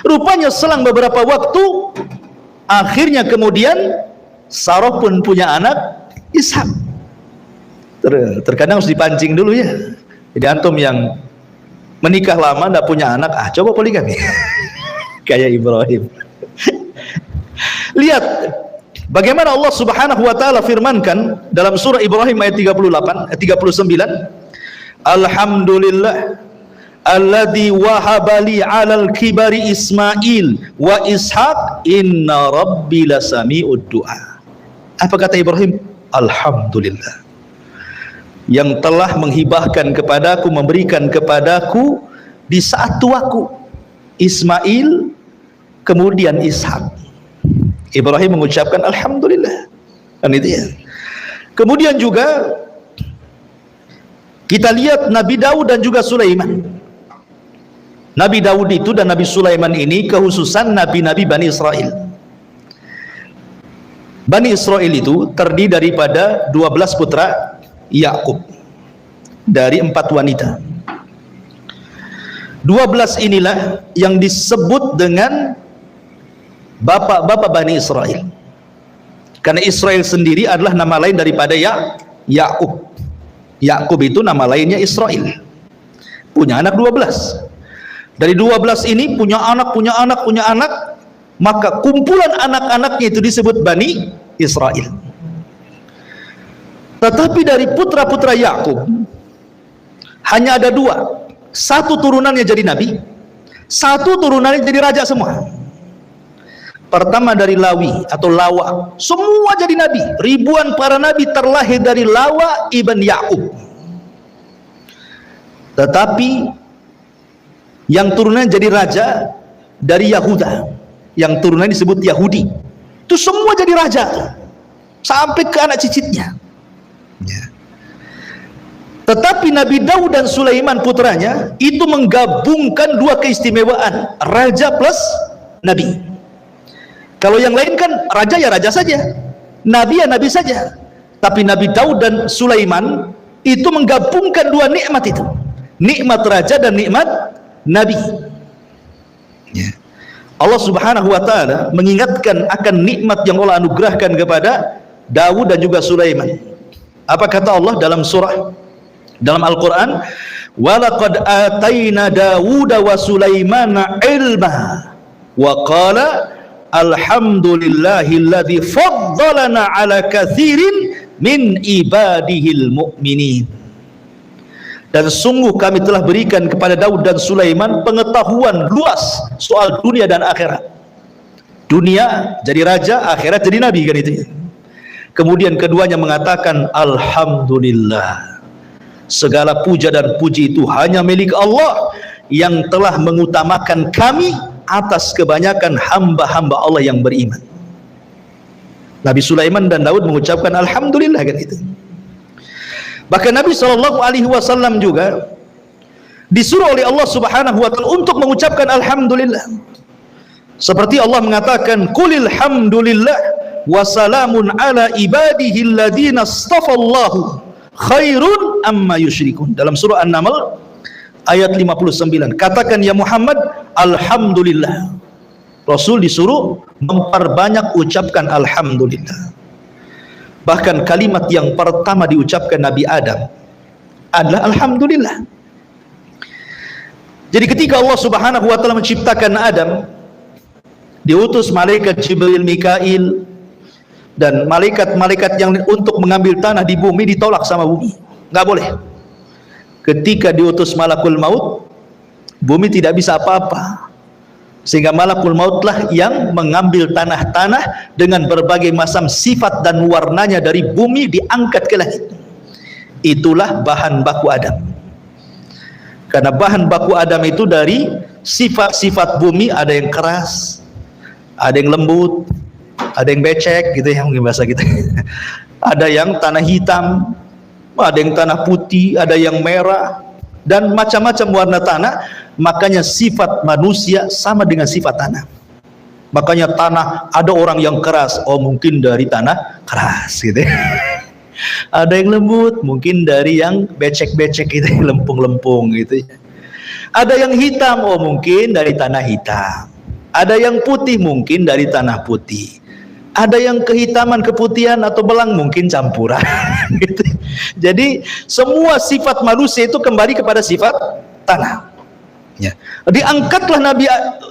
Rupanya selang beberapa waktu, akhirnya kemudian Sarah pun punya anak Ishak. Terkadang harus dipancing dulu ya. Jadi antum yang menikah lama tidak punya anak, coba poligami kayak Ibrahim. Lihat bagaimana Allah Subhanahu wa taala firmankan dalam surah Ibrahim ayat 39, alhamdulillah alladzi wahabali 'alal kibari Ismail wa Ishaq inna rabbi lasami'ud du'a. Apa kata Ibrahim? Alhamdulillah, yang telah menghibahkan kepadaku, memberikan kepadaku di saat tuaku Ismail, kemudian Ishak. Ibrahim mengucapkan alhamdulillah, kan itu ya. Kemudian juga kita lihat Nabi Daud dan juga Sulaiman. Nabi Daud itu dan Nabi Sulaiman ini kehususan nabi-nabi Bani Israel. Bani Israel itu terdiri daripada 12 putra Yakub dari 4 wanita. 12 inilah yang disebut dengan bapak-bapak Bani Israel, karena Israel sendiri adalah nama lain daripada Yakub. Yakub itu nama lainnya Israel, punya anak 12. Dari 12 ini punya anak, maka kumpulan anak-anaknya itu disebut Bani Israel. Tetapi dari putra-putra Yakub hanya ada 2. Satu turunannya jadi nabi, satu turunannya jadi raja semua. Pertama dari Lawi atau Lawa, semua jadi nabi. Ribuan para nabi terlahir dari Lawa ibn Yakub. Tetapi yang turunannya jadi raja dari Yahuda, yang turunannya disebut Yahudi, itu semua jadi raja sampai ke anak cicitnya. Tetapi Nabi Daud dan Sulaiman putranya itu menggabungkan 2 keistimewaan, raja plus nabi. Kalau yang lain kan raja ya raja saja, nabi ya nabi saja. Tapi Nabi Daud dan Sulaiman itu menggabungkan 2 nikmat itu, nikmat raja dan nikmat nabi. Allah Subhanahu wa taala mengingatkan akan nikmat yang Allah anugerahkan kepada Daud dan juga Sulaiman. Apa kata Allah dalam Al-Quran? Walaqad atayna Dawuda wa Sulaimana ilma wa qala alhamdulillahilladzi faddalana ala katsirin min ibadihil mu'minin. Dan sungguh kami telah berikan kepada Daud dan Sulaiman pengetahuan luas soal dunia dan akhirat. Dunia jadi raja, akhirat jadi nabi, kan itu. Kemudian keduanya mengatakan alhamdulillah, segala puja dan puji itu hanya milik Allah yang telah mengutamakan kami atas kebanyakan hamba-hamba Allah yang beriman. Nabi Sulaiman dan Daud mengucapkan alhamdulillah, kan itu. Bahkan Nabi SAW juga disuruh oleh Allah Subhanahu wa taala untuk mengucapkan alhamdulillah. Seperti Allah mengatakan, "Qulil hamdulillah wa salamun ala ibadihi alladziina astafallahu khairun amma yusyrikun." Dalam surah An-Naml ayat 59. Katakan ya Muhammad, alhamdulillah. Rasul disuruh memperbanyak ucapkan alhamdulillah. Bahkan kalimat yang pertama diucapkan Nabi Adam adalah alhamdulillah. Jadi ketika Allah Subhanahu wa taala menciptakan Adam, diutus malaikat Jibril, Mikail dan malaikat-malaikat yang untuk mengambil tanah di bumi ditolak sama bumi. Nggak boleh. Ketika diutus malakul maut, bumi tidak bisa apa-apa. Sehingga malakul mautlah yang mengambil tanah-tanah dengan berbagai macam sifat dan warnanya dari bumi diangkat ke langit. Itulah bahan baku Adam. Karena bahan baku Adam itu dari sifat-sifat bumi, ada yang keras, ada yang lembut, ada yang becek gitu ya, mungkin bahasa kita. Ada yang tanah hitam, ada yang tanah putih, ada yang merah, dan macam-macam warna tanah. Makanya sifat manusia sama dengan sifat tanah. Makanya tanah, ada orang yang keras, oh mungkin dari tanah keras gitu. Ada yang lembut, mungkin dari yang becek-becek gitu, lempung-lempung gitu. Ada yang hitam, oh mungkin dari tanah hitam. Ada yang putih, mungkin dari tanah putih. Ada yang kehitaman, keputihan atau belang, mungkin campuran. Gitu. Jadi semua sifat manusia itu kembali kepada sifat tanah. Ya. Diangkatlah Nabi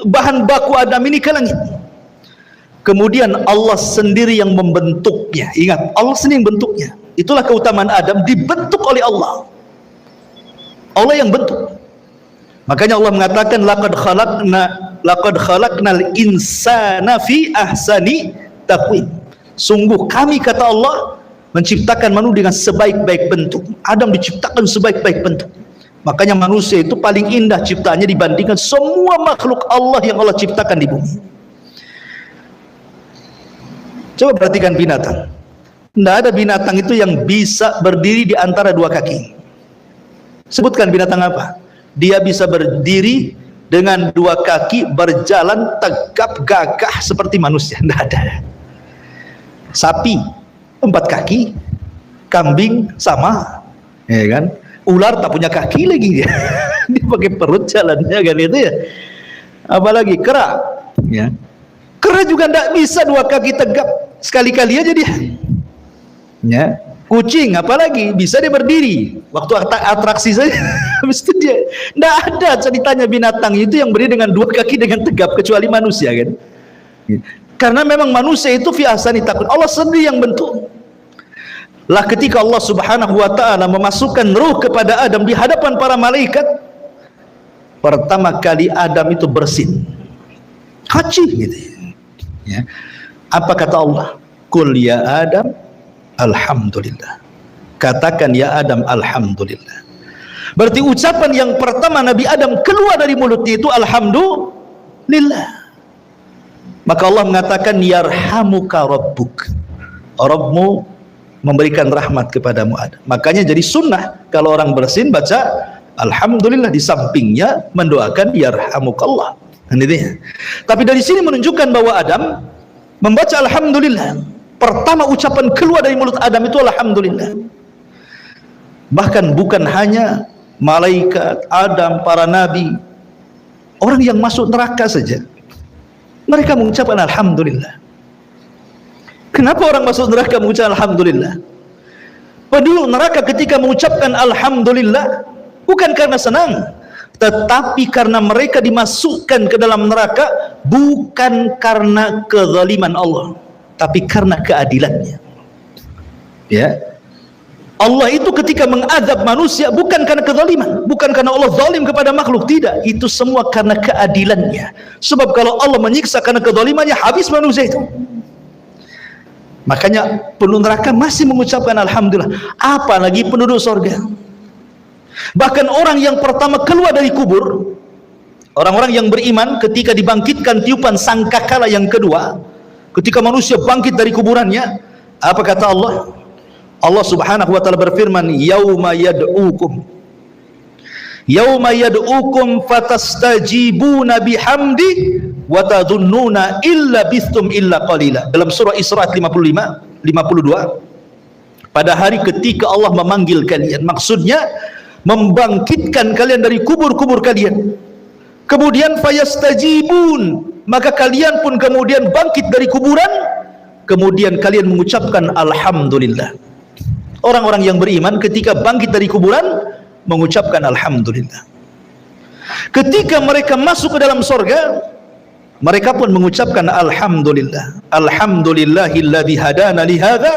bahan baku Adam ini ke langit. Kemudian Allah sendiri yang membentuknya. Ingat, Allah sendiri yang bentuknya. Itulah keutamaan Adam, dibentuk oleh Allah. Allah yang bentuk. Makanya Allah mengatakan laqad khalaqnal insana fi ahsani taqwim. Sungguh kami, kata Allah, menciptakan manusia dengan sebaik-baik bentuk. Adam diciptakan sebaik-baik bentuk. Makanya manusia itu paling indah ciptaannya dibandingkan semua makhluk Allah yang Allah ciptakan di bumi. Coba perhatikan binatang. Tidak ada binatang itu yang bisa berdiri di antara dua kaki. Sebutkan binatang apa? Dia bisa berdiri dengan dua kaki, berjalan tegap gagah seperti manusia. Tidak ada. Sapi 4 kaki, kambing sama, ya kan? Ular tak punya kaki lagi dia. Dia pakai perut jalannya kan itu ya. Apalagi kera, ya. Kera juga tidak bisa 2 kaki tegap, sekali-kali aja dia. Ya. Kucing apalagi bisa dia berdiri waktu atraksi saja. Habis itu dia tidak ada ceritanya binatang itu yang berdiri dengan 2 kaki dengan tegap kecuali manusia kan. Karena memang manusia itu fi ahsani taqwim. Allah sendiri yang bentuk. Lah ketika Allah Subhanahu wa taala memasukkan ruh kepada Adam di hadapan para malaikat, pertama kali Adam itu bersin. Haji gitu. Ya. Apa kata Allah? Qul ya Adam alhamdulillah. Katakan ya Adam alhamdulillah. Berarti ucapan yang pertama Nabi Adam keluar dari mulutnya itu alhamdulillah. Maka Allah mengatakan yarhamuka rabbuk. Rabbmu memberikan rahmat kepadamu Adam. Makanya jadi sunnah kalau orang bersin baca alhamdulillah, di sampingnya mendoakan yarhamukallah. Tapi dari sini menunjukkan bahwa Adam membaca alhamdulillah. Pertama ucapan keluar dari mulut Adam itu alhamdulillah. Bahkan bukan hanya malaikat, Adam, para nabi, orang yang masuk neraka saja mereka mengucapkan alhamdulillah. Kenapa orang masuk neraka mengucapkan alhamdulillah? Penduduk neraka ketika mengucapkan alhamdulillah bukan karena senang, tetapi karena mereka dimasukkan ke dalam neraka bukan karena kezaliman Allah, tapi karena keadilannya. Ya. Allah itu ketika mengadab manusia bukan karena kezaliman, bukan karena Allah zalim kepada makhluk, tidak. Itu semua karena keadilannya. Sebab kalau Allah menyiksa karena kezalimannya, habis manusia itu. Makanya penduduk neraka masih mengucapkan alhamdulillah, apalagi penduduk surga. Bahkan orang yang pertama keluar dari kubur, orang-orang yang beriman ketika dibangkitkan tiupan sangkakala yang kedua, ketika manusia bangkit dari kuburannya, apa kata Allah? Allah Subhanahu wa taala berfirman, yauma yad'ukum Yauma yad'ukum fatastajibuna bihamdi wa tadhunnuna illa bistum illa qalila. Dalam surah Isra 52. Pada hari ketika Allah memanggil kalian, maksudnya membangkitkan kalian dari kubur-kubur kalian. Kemudian fayastajibun, maka kalian pun kemudian bangkit dari kuburan, kemudian kalian mengucapkan alhamdulillah. Orang-orang yang beriman ketika bangkit dari kuburan mengucapkan alhamdulillah. Ketika mereka masuk ke dalam surga, mereka pun mengucapkan alhamdulillah. Alhamdulillahilladzi hadana li hadza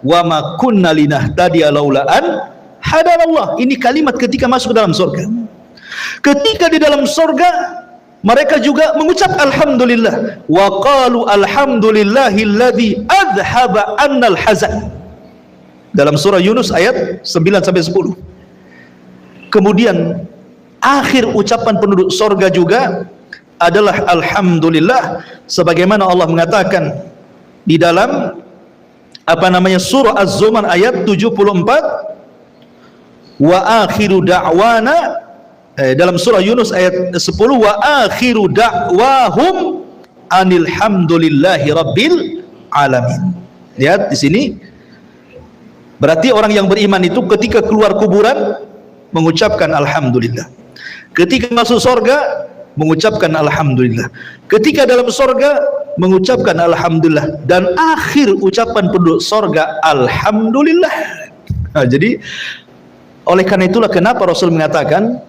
wa ma kunna linahtadiya laula an hadanallah. Ini kalimat ketika masuk ke dalam surga. Ketika di dalam surga, mereka juga mengucap alhamdulillah. Wa qalu alhamdulillahilladzi adhaba annal hazan. Dalam surah Yunus ayat 9 sampai 10. Kemudian akhir ucapan penduduk surga juga adalah alhamdulillah, sebagaimana Allah mengatakan di dalam surah Az-Zumar ayat 74, wa akhiru da'wana, dalam surah Yunus ayat 10, wa akhiru da'wahum anil hamdulillahi rabbil alamin. Lihat di sini, berarti orang yang beriman itu ketika keluar kuburan mengucapkan alhamdulillah, ketika masuk surga mengucapkan alhamdulillah, ketika dalam surga mengucapkan alhamdulillah, dan akhir ucapan penduduk surga alhamdulillah. Nah, jadi oleh karena itulah kenapa Rasul mengatakan,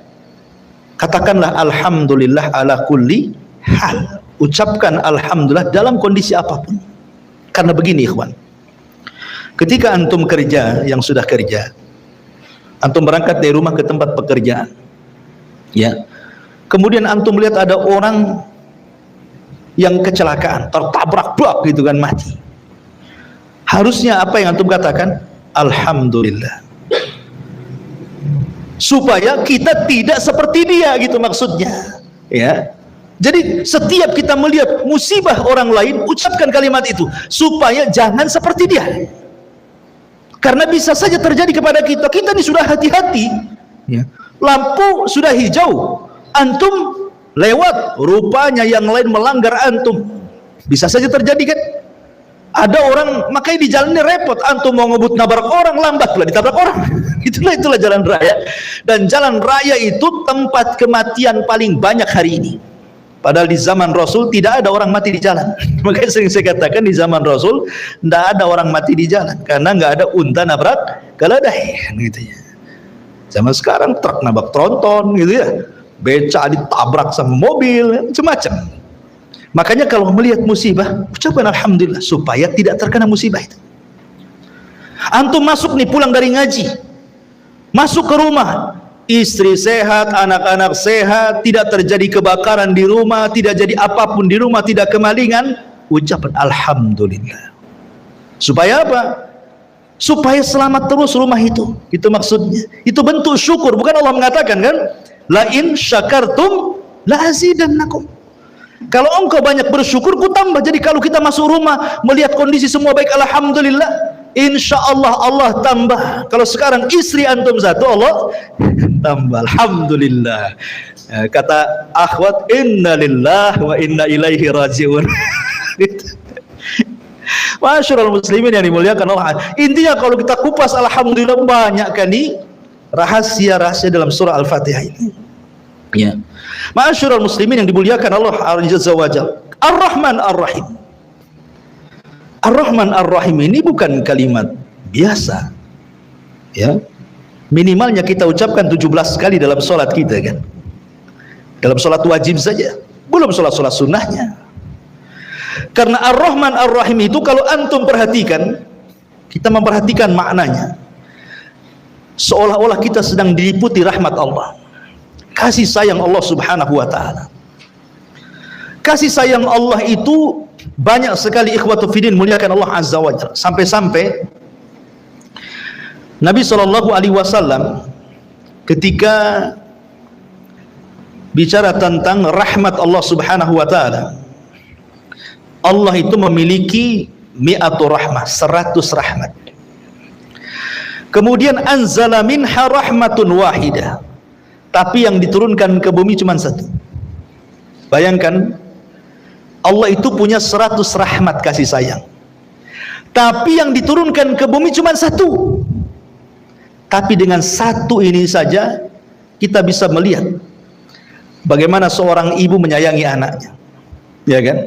katakanlah alhamdulillah ala kulli hal, ucapkan alhamdulillah dalam kondisi apapun. Karena begini ikhwan, ketika antum kerja, yang sudah kerja, antum berangkat dari rumah ke tempat pekerjaan, ya, kemudian antum melihat ada orang yang kecelakaan, tertabrak bak gitu kan, mati. Harusnya apa yang antum katakan? Alhamdulillah. Supaya kita tidak seperti dia, gitu maksudnya, ya. Jadi setiap kita melihat musibah orang lain, ucapkan kalimat itu supaya jangan seperti dia. Karena bisa saja terjadi kepada kita. Kita ini sudah hati-hati, ya. Lampu sudah hijau, antum lewat, rupanya yang lain melanggar antum. Bisa saja terjadi kan? Ada orang makanya di jalan ini repot, antum mau ngebut nabrak orang, lambat pula ditabrak orang. Itulah jalan raya. Dan jalan raya itu tempat kematian paling banyak hari ini. Padahal di zaman Rasul tidak ada orang mati di jalan. Makanya sering saya katakan di zaman Rasul tidak ada orang mati di jalan, karena nggak ada unta nabrak keledai, gitu ya. Zaman sekarang truk nabrak tronton, gitu ya, beca ditabrak sama mobil, macam-macam. Makanya kalau melihat musibah, ucapkan alhamdulillah supaya tidak terkena musibah itu. Antum masuk nih, pulang dari ngaji, masuk ke rumah, istri sehat, anak-anak sehat, tidak terjadi kebakaran di rumah, tidak jadi apapun di rumah, tidak kemalingan, ucapan alhamdulillah. Supaya apa? Supaya selamat terus rumah itu. Itu maksudnya. Itu bentuk syukur. Bukan Allah mengatakan kan, la in syakartum la azidannakum. Kalau engkau banyak bersyukur, ku tambah. Jadi kalau kita masuk rumah melihat kondisi semua baik, alhamdulillah, insya Allah Allah tambah. Kalau sekarang istri antum satu, Allah tambah, alhamdulillah. Kata akhwat, inna lillah wa inna ilaihi rajiun. Masyarul muslimin yang dimuliakan Allah. Intinya kalau kita kupas, alhamdulillah banyak kan nih rahasia-rahasia dalam surah Al-Fatihah ini, ya. Masyarul muslimin yang dimuliakan Allah Azza wa Jalla. Ar-Rahman Ar-Rahim. Ar-Rahman Ar-Rahim ini bukan kalimat biasa, ya. Minimalnya kita ucapkan 17 kali dalam sholat kita kan, dalam sholat wajib saja, belum sholat-sholat sunnahnya. Karena Ar-Rahman Ar-Rahim itu kalau antum perhatikan, kita memperhatikan maknanya, seolah-olah kita sedang diliputi rahmat Allah, kasih sayang Allah subhanahu wa ta'ala. Kasih sayang Allah itu banyak sekali, ikhwatu fiddin, muliakan Allah azza wa jalla. Sampai-sampai Nabi SAW ketika bicara tentang rahmat Allah subhanahu wa ta'ala, Allah itu memiliki mi'atu rahmah, 100 rahmat. Kemudian anzala minha rahmatun wahidah, tapi yang diturunkan ke bumi cuma satu. Bayangkan, Allah itu punya 100 rahmat kasih sayang, tapi yang diturunkan ke bumi cuma satu. Tapi dengan satu ini saja kita bisa melihat bagaimana seorang ibu menyayangi anaknya, ya kan?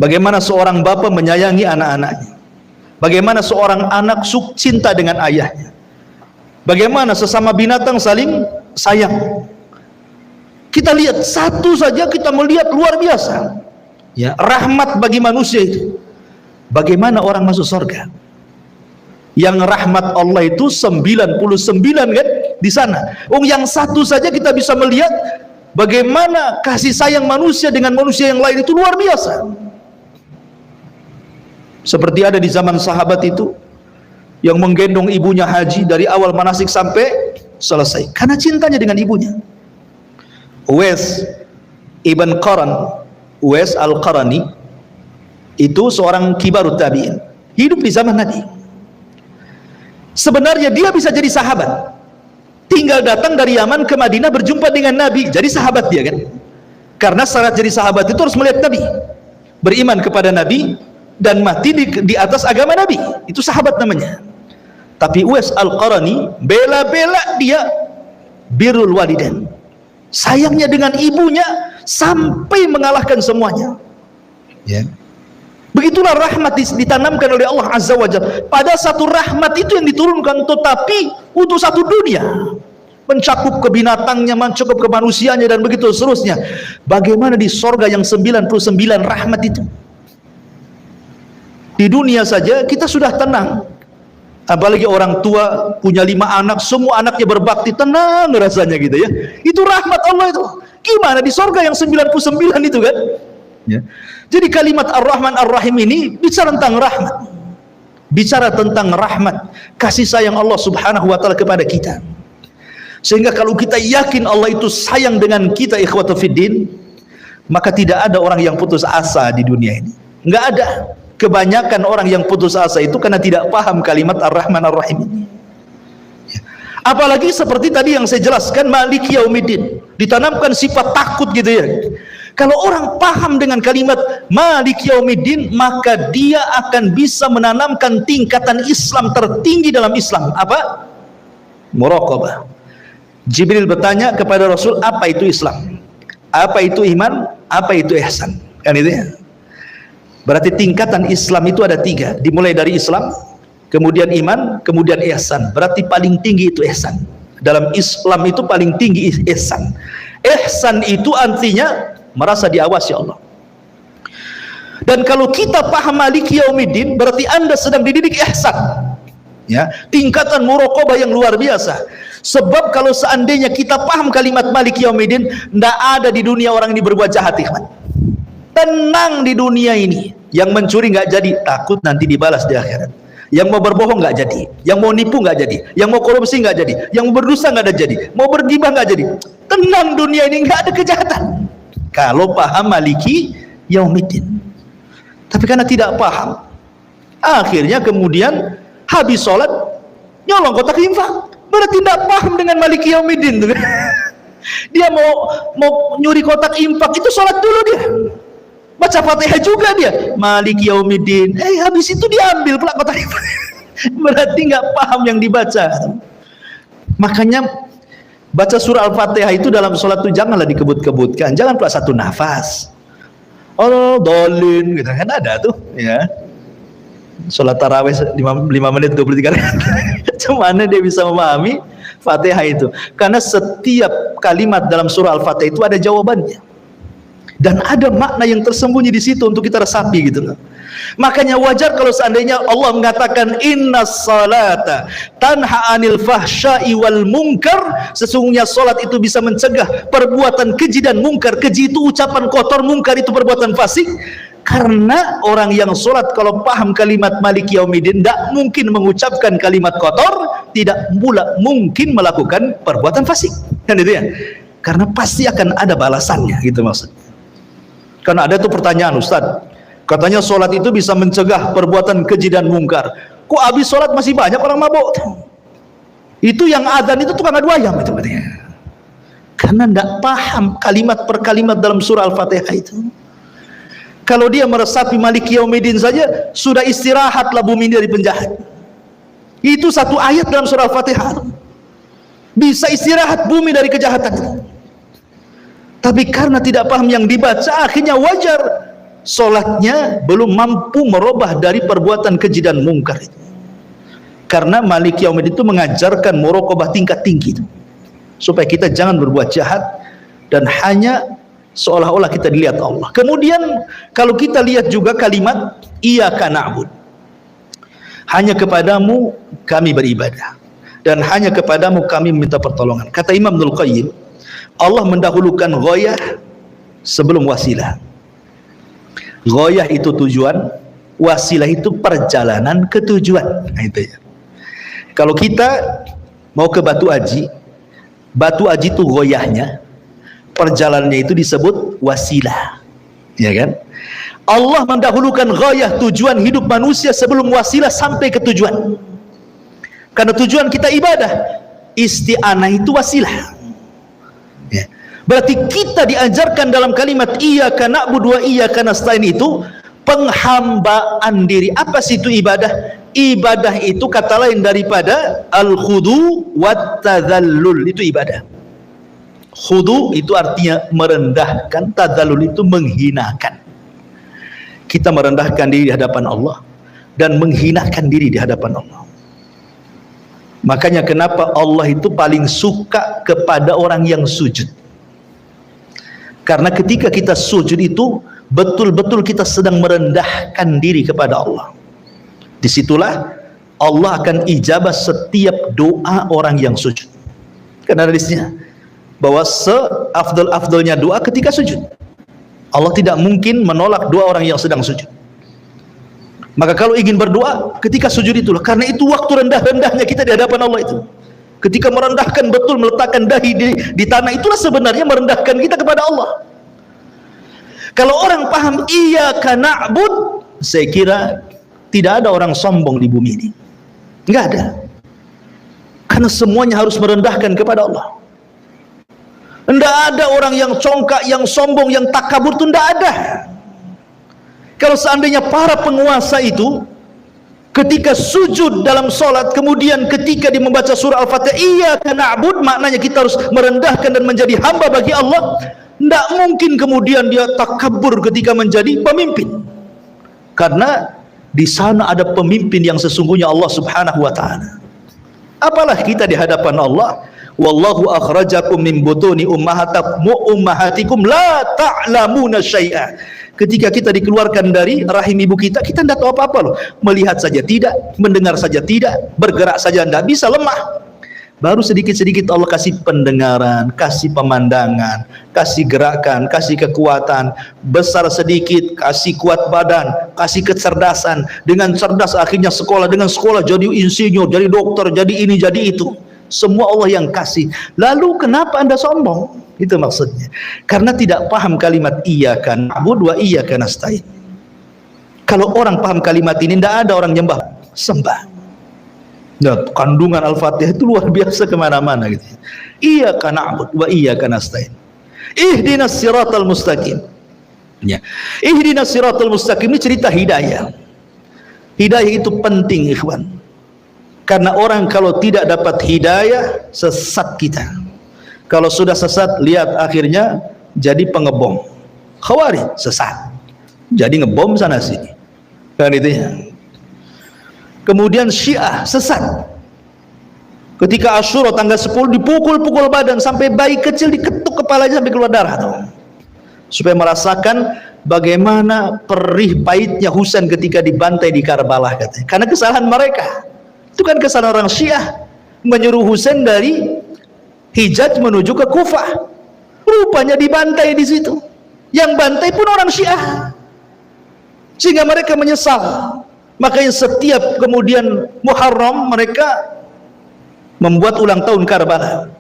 Bagaimana seorang bapak menyayangi anak-anaknya, bagaimana seorang anak cinta dengan ayahnya, bagaimana sesama binatang saling sayang. Kita lihat satu saja kita melihat luar biasa, ya, rahmat bagi manusia itu. Bagaimana orang masuk surga? Yang rahmat Allah itu 99 kan di sana. Yang satu saja kita bisa melihat bagaimana kasih sayang manusia dengan manusia yang lain itu luar biasa. Seperti ada di zaman sahabat itu yang menggendong ibunya haji dari awal manasik sampai selesai karena cintanya dengan ibunya. Uwais ibn Qaran, Uwais al-Qarani itu seorang kibarut tabi'in, hidup di zaman Nabi. Sebenarnya dia bisa jadi sahabat, tinggal datang dari Yaman ke Madinah berjumpa dengan Nabi, jadi sahabat dia kan. Karena syarat jadi sahabat itu harus melihat Nabi, beriman kepada Nabi, dan mati di atas agama Nabi. Itu sahabat namanya. Tapi Uwais al-Qarani bela-bela dia birrul walidain, sayangnya dengan ibunya sampai mengalahkan semuanya, ya. Begitulah rahmat ditanamkan oleh Allah Azza wa Jalla. Pada satu rahmat itu yang diturunkan, tetapi untuk satu dunia, mencakup ke binatangnya, mencakup ke manusianya, dan begitu seterusnya. Bagaimana di sorga yang 99 rahmat itu? Di dunia saja kita sudah tenang, apalagi orang tua punya 5 anak, semua anaknya berbakti, tenang rasanya gitu ya. Itu rahmat Allah itu. Gimana di sorga yang 99 itu kan, ya. Jadi kalimat Ar-Rahman Ar-Rahim ini bicara tentang rahmat, bicara tentang rahmat kasih sayang Allah Subhanahu wa taala kepada kita. Sehingga kalau kita yakin Allah itu sayang dengan kita, ikhwatu fiddin, maka tidak ada orang yang putus asa di dunia ini. Enggak ada. Kebanyakan orang yang putus asa itu karena tidak paham kalimat Ar-Rahman Ar-Rahim ini. Apalagi seperti tadi yang saya jelaskan, Maliki Yaumiddin, ditanamkan sifat takut gitu ya. Kalau orang paham dengan kalimat Maliki Yaumiddin, maka dia akan bisa menanamkan tingkatan Islam tertinggi dalam Islam. Apa? Muraqabah. Jibril bertanya kepada Rasul, apa itu Islam? Apa itu iman? Apa itu ihsan? Kan itu ya. Berarti tingkatan Islam itu ada 3, dimulai dari Islam, kemudian iman, kemudian ihsan. Berarti paling tinggi itu ihsan. Dalam Islam itu paling tinggi ihsan. Ihsan itu artinya merasa diawasi Allah. Dan kalau kita paham Maliki Yaumiddin, berarti Anda sedang dididik ihsan, ya, tingkatan muraqabah yang luar biasa. Sebab kalau seandainya kita paham kalimat Maliki Yaumiddin, tidak ada di dunia orang ini berbuat jahat, ikhwan. Tenang di dunia ini. Yang mencuri nggak jadi, takut nanti dibalas di akhirat. Yang mau berbohong nggak jadi, yang mau nipu nggak jadi, yang mau korupsi nggak jadi, yang mau berdosa nggak ada jadi, mau bergibah nggak jadi. Tenang dunia ini, nggak ada kejahatan kalau paham Maliki Yaumiddin. Tapi karena tidak paham, akhirnya kemudian habis sholat nyolong kotak infak. Berarti tidak paham dengan Maliki Yaumiddin. Dia mau nyuri kotak infak, itu sholat dulu dia, baca Fatihah juga dia, Maliki Yaumiddin, habis itu diambil pula kotak infak. Berarti nggak paham yang dibaca. Makanya baca surah Al-Fatihah itu dalam sholat itu janganlah dikebut-kebutkan, jangan pula satu nafas. Oh, dolin gitu kan ada tuh, ya. Sholat tarawih 5 menit 23 menit. Cuman dia bisa memahami Fatihah itu, karena setiap kalimat dalam surah Al-Fatihah itu ada jawabannya dan ada makna yang tersembunyi di situ untuk kita resapi gitu loh. Makanya wajar kalau seandainya Allah mengatakan innas salata tanha anil fahsya'i wal munkar, sesungguhnya salat itu bisa mencegah perbuatan keji dan mungkar. Keji itu ucapan kotor, mungkar itu perbuatan fasik. Karena orang yang salat kalau paham kalimat Maliki Yaumiddin tidak mungkin mengucapkan kalimat kotor, tidak pula mungkin melakukan perbuatan fasik. Kan itu ya? Karena pasti akan ada balasannya gitu maksudnya. Karena ada tuh pertanyaan, Ustaz, katanya sholat itu bisa mencegah perbuatan keji dan mungkar. Kok habis sholat masih banyak orang mabuk? Itu yang adzan itu tukang adu ayam itu katanya. Karena tidak paham kalimat per kalimat dalam surah Al-Fatihah itu. Kalau dia meresapi Maliki Yaumiddin saja, sudah istirahatlah bumi ini dari penjahat. Itu satu ayat dalam surah Al-Fatihah. Bisa istirahat bumi dari kejahatan. Tapi karena tidak paham yang dibaca, akhirnya wajar solatnya belum mampu merubah dari perbuatan keji dan mungkar itu. Karena Maliki Yaumiddin itu mengajarkan muraqabah tingkat tinggi itu, supaya kita jangan berbuat jahat dan hanya seolah-olah kita dilihat Allah. Kemudian kalau kita lihat juga kalimat iyyaka na'bud, hanya kepadamu kami beribadah dan hanya kepadamu kami meminta pertolongan. Kata Imam Ibnul Qayyim, Allah mendahulukan ghayah sebelum wasilah. Ghayah itu tujuan, wasilah itu perjalanan ke tujuan. Nah, itu ya. Kalau kita mau ke Batu Aji itu ghayahnya, perjalanannya itu disebut wasilah, ya kan? Allah mendahulukan ghayah, tujuan hidup manusia sebelum wasilah sampai ke tujuan. Karena tujuan kita ibadah, isti'anah itu wasilah. Ya. Berarti kita diajarkan dalam kalimat iyyaka na'budu wa iyyaka nasta'in itu penghambaan diri. Apa sih itu ibadah? Ibadah itu kata lain daripada al-khudu wat tadzallul, itu ibadah. Khudu itu artinya merendahkan, tadzallul itu menghinakan. Kita merendahkan diri di hadapan Allah dan menghinakan diri di hadapan Allah. Makanya kenapa Allah itu paling suka kepada orang yang sujud. Karena ketika kita sujud itu betul-betul kita sedang merendahkan diri kepada Allah. Disitulah Allah akan ijabah setiap doa orang yang sujud. Karena hadisnya bahwa seafdal-afdalnya doa ketika sujud. Allah tidak mungkin menolak doa orang yang sedang sujud. Maka kalau ingin berdoa ketika sujud itulah, karena itu waktu rendah-rendahnya kita di hadapan Allah itu. Ketika merendahkan betul, meletakkan dahi di tanah, itulah sebenarnya merendahkan kita kepada Allah. Kalau orang paham iyyaka na'bud, saya kira tidak ada orang sombong di bumi ini. Enggak ada. Karena semuanya harus merendahkan kepada Allah. Enggak ada orang yang congkak, yang sombong, yang takabur, itu enggak ada. Kalau seandainya para penguasa itu ketika sujud dalam sholat, kemudian ketika dia membaca surah Al-Fatihah iyyaka na'bud, maknanya kita harus merendahkan dan menjadi hamba bagi Allah. Tidak mungkin kemudian dia takabur ketika menjadi pemimpin, karena di sana ada pemimpin yang sesungguhnya Allah Subhanahu wa taala. Apalah kita di hadapan Allah, wallahu akhrajakum min butuni ummahatikum la ta'lamuna syai'a. Ketika kita dikeluarkan dari rahim ibu kita tidak tahu apa-apa loh. Melihat saja tidak, mendengar saja tidak, bergerak saja tidak bisa, lemah. Baru sedikit-sedikit Allah kasih pendengaran, kasih pemandangan, kasih gerakan, kasih kekuatan. Besar sedikit, kasih kuat badan, kasih kecerdasan. Dengan cerdas akhirnya sekolah, dengan sekolah jadi insinyur, jadi dokter, jadi ini, jadi itu. Semua Allah yang kasih. Lalu kenapa Anda sombong? Itu maksudnya. Karena tidak paham kalimat iyyaka na'budu wa iyyaka nasta'in. Kalau orang paham kalimat ini, tidak ada orang nyembah, sembah. Nah, kandungan Al-Fatihah itu luar biasa kemana-mana gitu. Iyyaka na'budu wa iyyaka nasta'in. Ihdinas siratal mustaqim. Ya. Ihdinas siratal mustaqim ini cerita hidayah. Hidayah itu penting, ikhwan. Karena orang kalau tidak dapat hidayah, sesat kita. Kalau sudah sesat, lihat akhirnya jadi pengebom. Khawarij sesat, jadi ngebom sana sini. Kan itu ya. Kemudian Syiah sesat. Ketika Asyura tanggal 10 dipukul-pukul badan sampai bayi kecil diketuk kepalanya sampai keluar darah tuh. Supaya merasakan bagaimana perih pahitnya Husain ketika dibantai di Karbala katanya. Karena kesalahan mereka. Itu kan kesalahan orang Syiah menyuruh Husain dari Hijaz menuju ke Kufah. Rupanya dibantai di situ. Yang bantai pun orang Syiah. Sehingga mereka menyesal. Makanya setiap kemudian Muharram mereka membuat ulang tahun Karbala,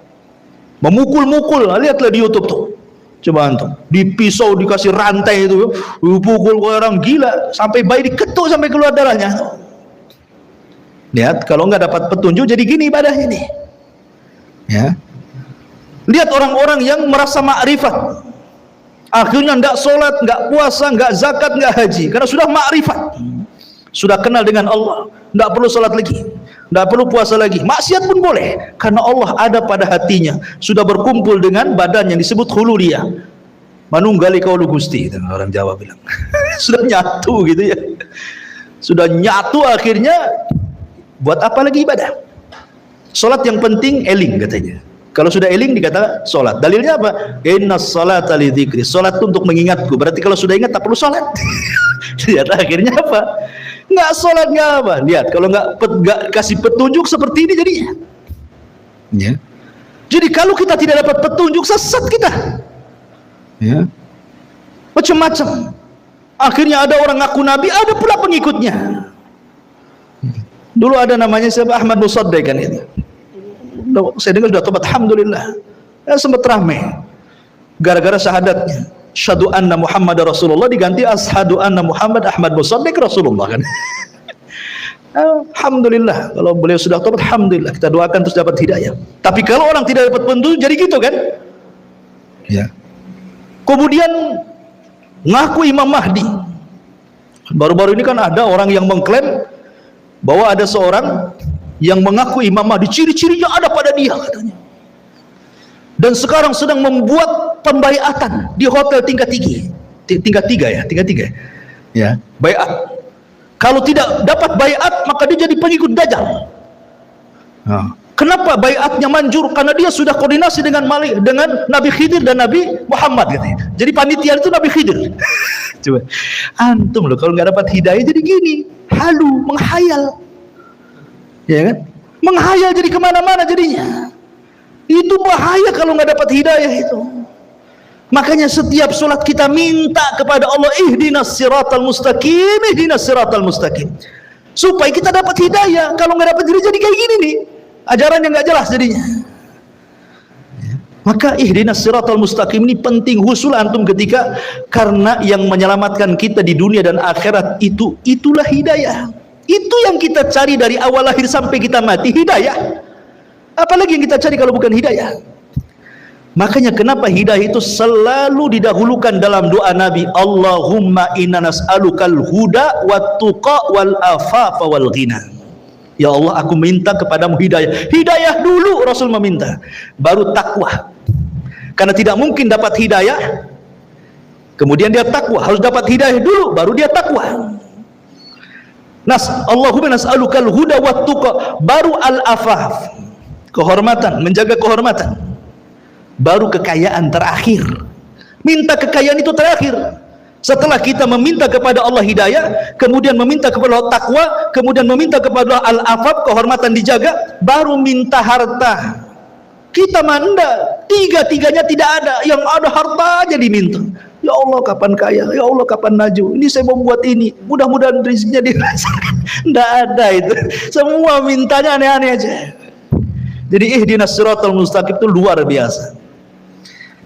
memukul-mukul. Lihatlah di YouTube tuh, coba antum, di pisau dikasih rantai itu, dipukul orang gila sampai bayi diketuk sampai keluar darahnya. Lihat, kalau nggak dapat petunjuk jadi gini ibadah ini, ya. Lihat orang-orang yang merasa makrifat, akhirnya tidak sholat, tidak puasa, tidak zakat, tidak haji, karena sudah makrifat, sudah kenal dengan Allah, tidak perlu sholat lagi, tidak perlu puasa lagi, maksiat pun boleh, karena Allah ada pada hatinya, sudah berkumpul dengan badan yang disebut hululiyah, manunggali kaulu gusti, orang Jawa bilang. Sudah nyatu gitu ya, sudah nyatu, akhirnya buat apa lagi ibadah? Sholat yang penting eling katanya. Kalau sudah eling dikata sholat. Dalilnya apa? Inna sholata li dzikri. Sholat itu untuk mengingatku. Berarti kalau sudah ingat tak perlu sholat. Lihat akhirnya apa? Nggak sholat nggak apa. Lihat kalau nggak kasih petunjuk seperti ini jadinya. Ya. Jadi kalau kita tidak dapat petunjuk, sesat kita. Ya. Macam-macam. Akhirnya ada orang ngaku nabi, ada pula pengikutnya. Dulu ada namanya siapa, Ahmad Musaddiq kan itu. Saya dengar sudah tobat, alhamdulillah. Ya, sempat ramai gara-gara syahadatnya. Asyhadu anna Muhammad Rasulullah diganti asyhadu anna Muhammad Ahmad Musaddiq Rasulullah kan. Alhamdulillah, kalau beliau sudah tobat, alhamdulillah, kita doakan terus dapat hidayah. Tapi kalau orang tidak dapat petunjuk jadi gitu kan? Ya. Kemudian ngaku Imam Mahdi. Baru-baru ini kan ada orang yang mengklaim bahwa ada seorang yang mengaku Imam Mahdi, ciri-cirinya ada pada dia katanya, dan sekarang sedang membuat pembaiatan di hotel tingkat 3 ya, baiat. Kalau tidak dapat baiat maka dia jadi pengikut Dajjal. Kenapa baiatnya manjur? Karena dia sudah koordinasi dengan Nabi Khidir dan Nabi Muhammad katanya. Jadi panitia itu Nabi Khidir. Coba antum loh, kalau nggak dapat hidayah jadi gini, halu, menghayal. Ya kan? Menghayal jadi kemana-mana jadinya. Itu bahaya kalau nggak dapat hidayah itu. Makanya setiap sholat kita minta kepada Allah, ihdinas siratal mustaqim, ihdinas siratal mustaqim, supaya kita dapat hidayah. Kalau nggak dapat jadi kayak gini nih, ajaran yang nggak jelas jadinya. Maka ihdinas siratal mustaqim ini penting husul antum ketika, karena yang menyelamatkan kita di dunia dan akhirat itulah hidayah. Itu yang kita cari dari awal lahir sampai kita mati, hidayah. Apalagi yang kita cari kalau bukan hidayah? Makanya kenapa hidayah itu selalu didahulukan dalam doa Nabi, Allahumma inna nas'alukal huda wat tuqa wal afafa wal ghina. Ya Allah, aku minta kepadamu hidayah. Hidayah dulu Rasul meminta, baru takwa. Karena tidak mungkin dapat hidayah kemudian dia takwa, harus dapat hidayah dulu baru dia takwa. Allahumma nas'alukal huda wat tuqa, baru al-afaf, kehormatan, menjaga kehormatan, baru kekayaan terakhir. Minta kekayaan itu terakhir. Setelah kita meminta kepada Allah hidayah, kemudian meminta kepada Allah takwa, kemudian meminta kepada Allah al-afaf, kehormatan dijaga, baru minta harta. Kita manda, tiga-tiganya tidak ada, yang ada harta aja diminta. Ya Allah kapan kaya, ya Allah kapan maju, ini saya mau buat ini, mudah-mudahan rezekinya dirasakan. Tidak ada itu, semua mintanya aneh-aneh aja. Jadi ihdinas siratal mustaqim itu luar biasa.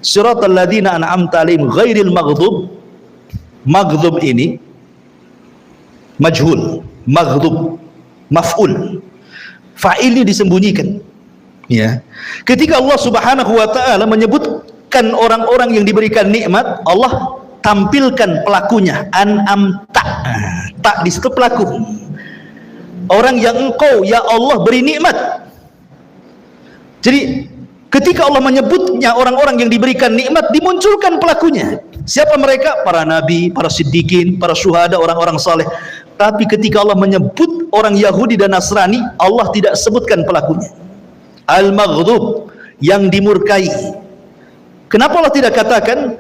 Siratal ladzina an'amta 'alaihim ghairil maghdub. Maghdub ini majhul, maghdub maf'ul, fa'ilnya disembunyikan. Ya, ketika Allah Subhanahu wa taala menyebutkan orang-orang yang diberikan nikmat, Allah tampilkan pelakunya, an'amta, tak di situ pelaku, orang yang engkau ya Allah beri nikmat. Jadi ketika Allah menyebutnya orang-orang yang diberikan nikmat, dimunculkan pelakunya. Siapa mereka? Para nabi, para siddiqin, para syuhada, orang-orang saleh. Tapi ketika Allah menyebut orang Yahudi dan Nasrani, Allah tidak sebutkan pelakunya. Al-maghdub, yang dimurkai. Kenapa Allah tidak katakan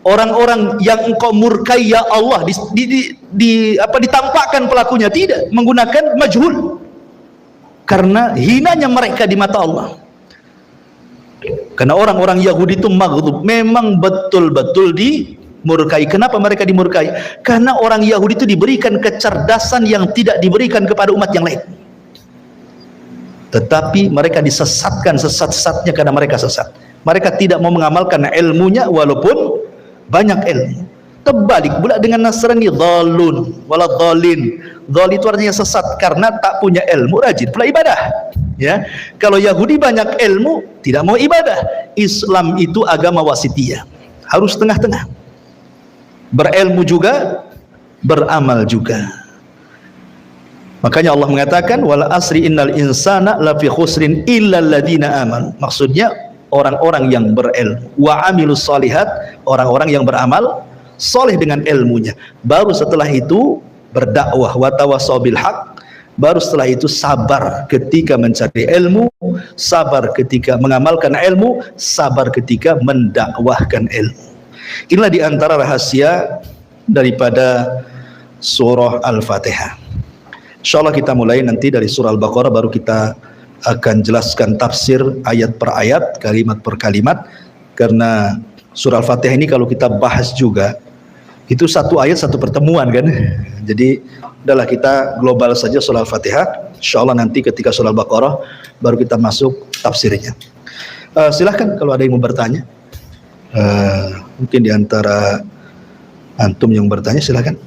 orang-orang yang engkau murkai ya Allah, ditampakkan pelakunya? Tidak, menggunakan majhul, karena hinanya mereka di mata Allah. Karena orang-orang Yahudi itu maghdub, memang betul-betul dimurkai. Kenapa mereka dimurkai? Karena orang Yahudi itu diberikan kecerdasan yang tidak diberikan kepada umat yang lain. Tetapi mereka disesatkan sesat-sesatnya karena mereka sesat. Mereka tidak mau mengamalkan ilmunya walaupun banyak ilmu. Terbalik pula dengan Nasrani, dhalun wala dhalin. Dhal itu artinya sesat karena tak punya ilmu, rajin pula ibadah. Ya, kalau Yahudi banyak ilmu, tidak mau ibadah. Islam itu agama wasitiyah, harus tengah-tengah. Berilmu juga, beramal juga. Makanya Allah mengatakan wal asri innal insana lafi khusrin illal ladzina amanu. Maksudnya orang-orang yang berilmu wa amilus solihat, orang-orang yang beramal soleh dengan ilmunya. Baru setelah itu berdakwah wa tawassaw bil haq. Baru setelah itu sabar ketika mencari ilmu, sabar ketika mengamalkan ilmu, sabar ketika mendakwahkan ilmu. Inilah diantara rahasia daripada surah Al-Fatihah. InsyaAllah kita mulai nanti dari surah Al-Baqarah, baru kita akan jelaskan tafsir ayat per ayat, kalimat per kalimat. Karena surah Al-Fatihah ini kalau kita bahas juga, itu satu ayat satu pertemuan kan. Jadi udahlah kita global saja surah Al-Fatihah. InsyaAllah nanti ketika surah Al-Baqarah baru kita masuk tafsirnya. Silahkan kalau ada yang mau bertanya. Mungkin diantara antum yang bertanya, silahkan.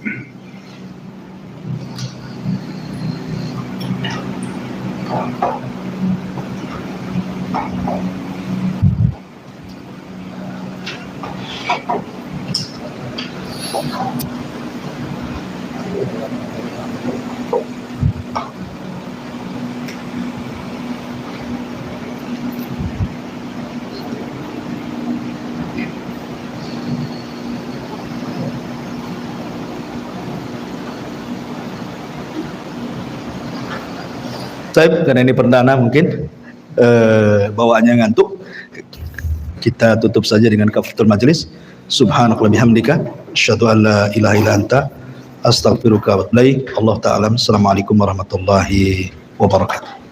Karena ini perdana mungkin bawaannya ngantuk, kita tutup saja dengan kafaratul majelis. Subhanakallahumma bihamdika asyhadu an la ilaha illa anta astaghfiruka wa atubu ilaik. Allah ta'ala. Assalamualaikum warahmatullahi wabarakatuh.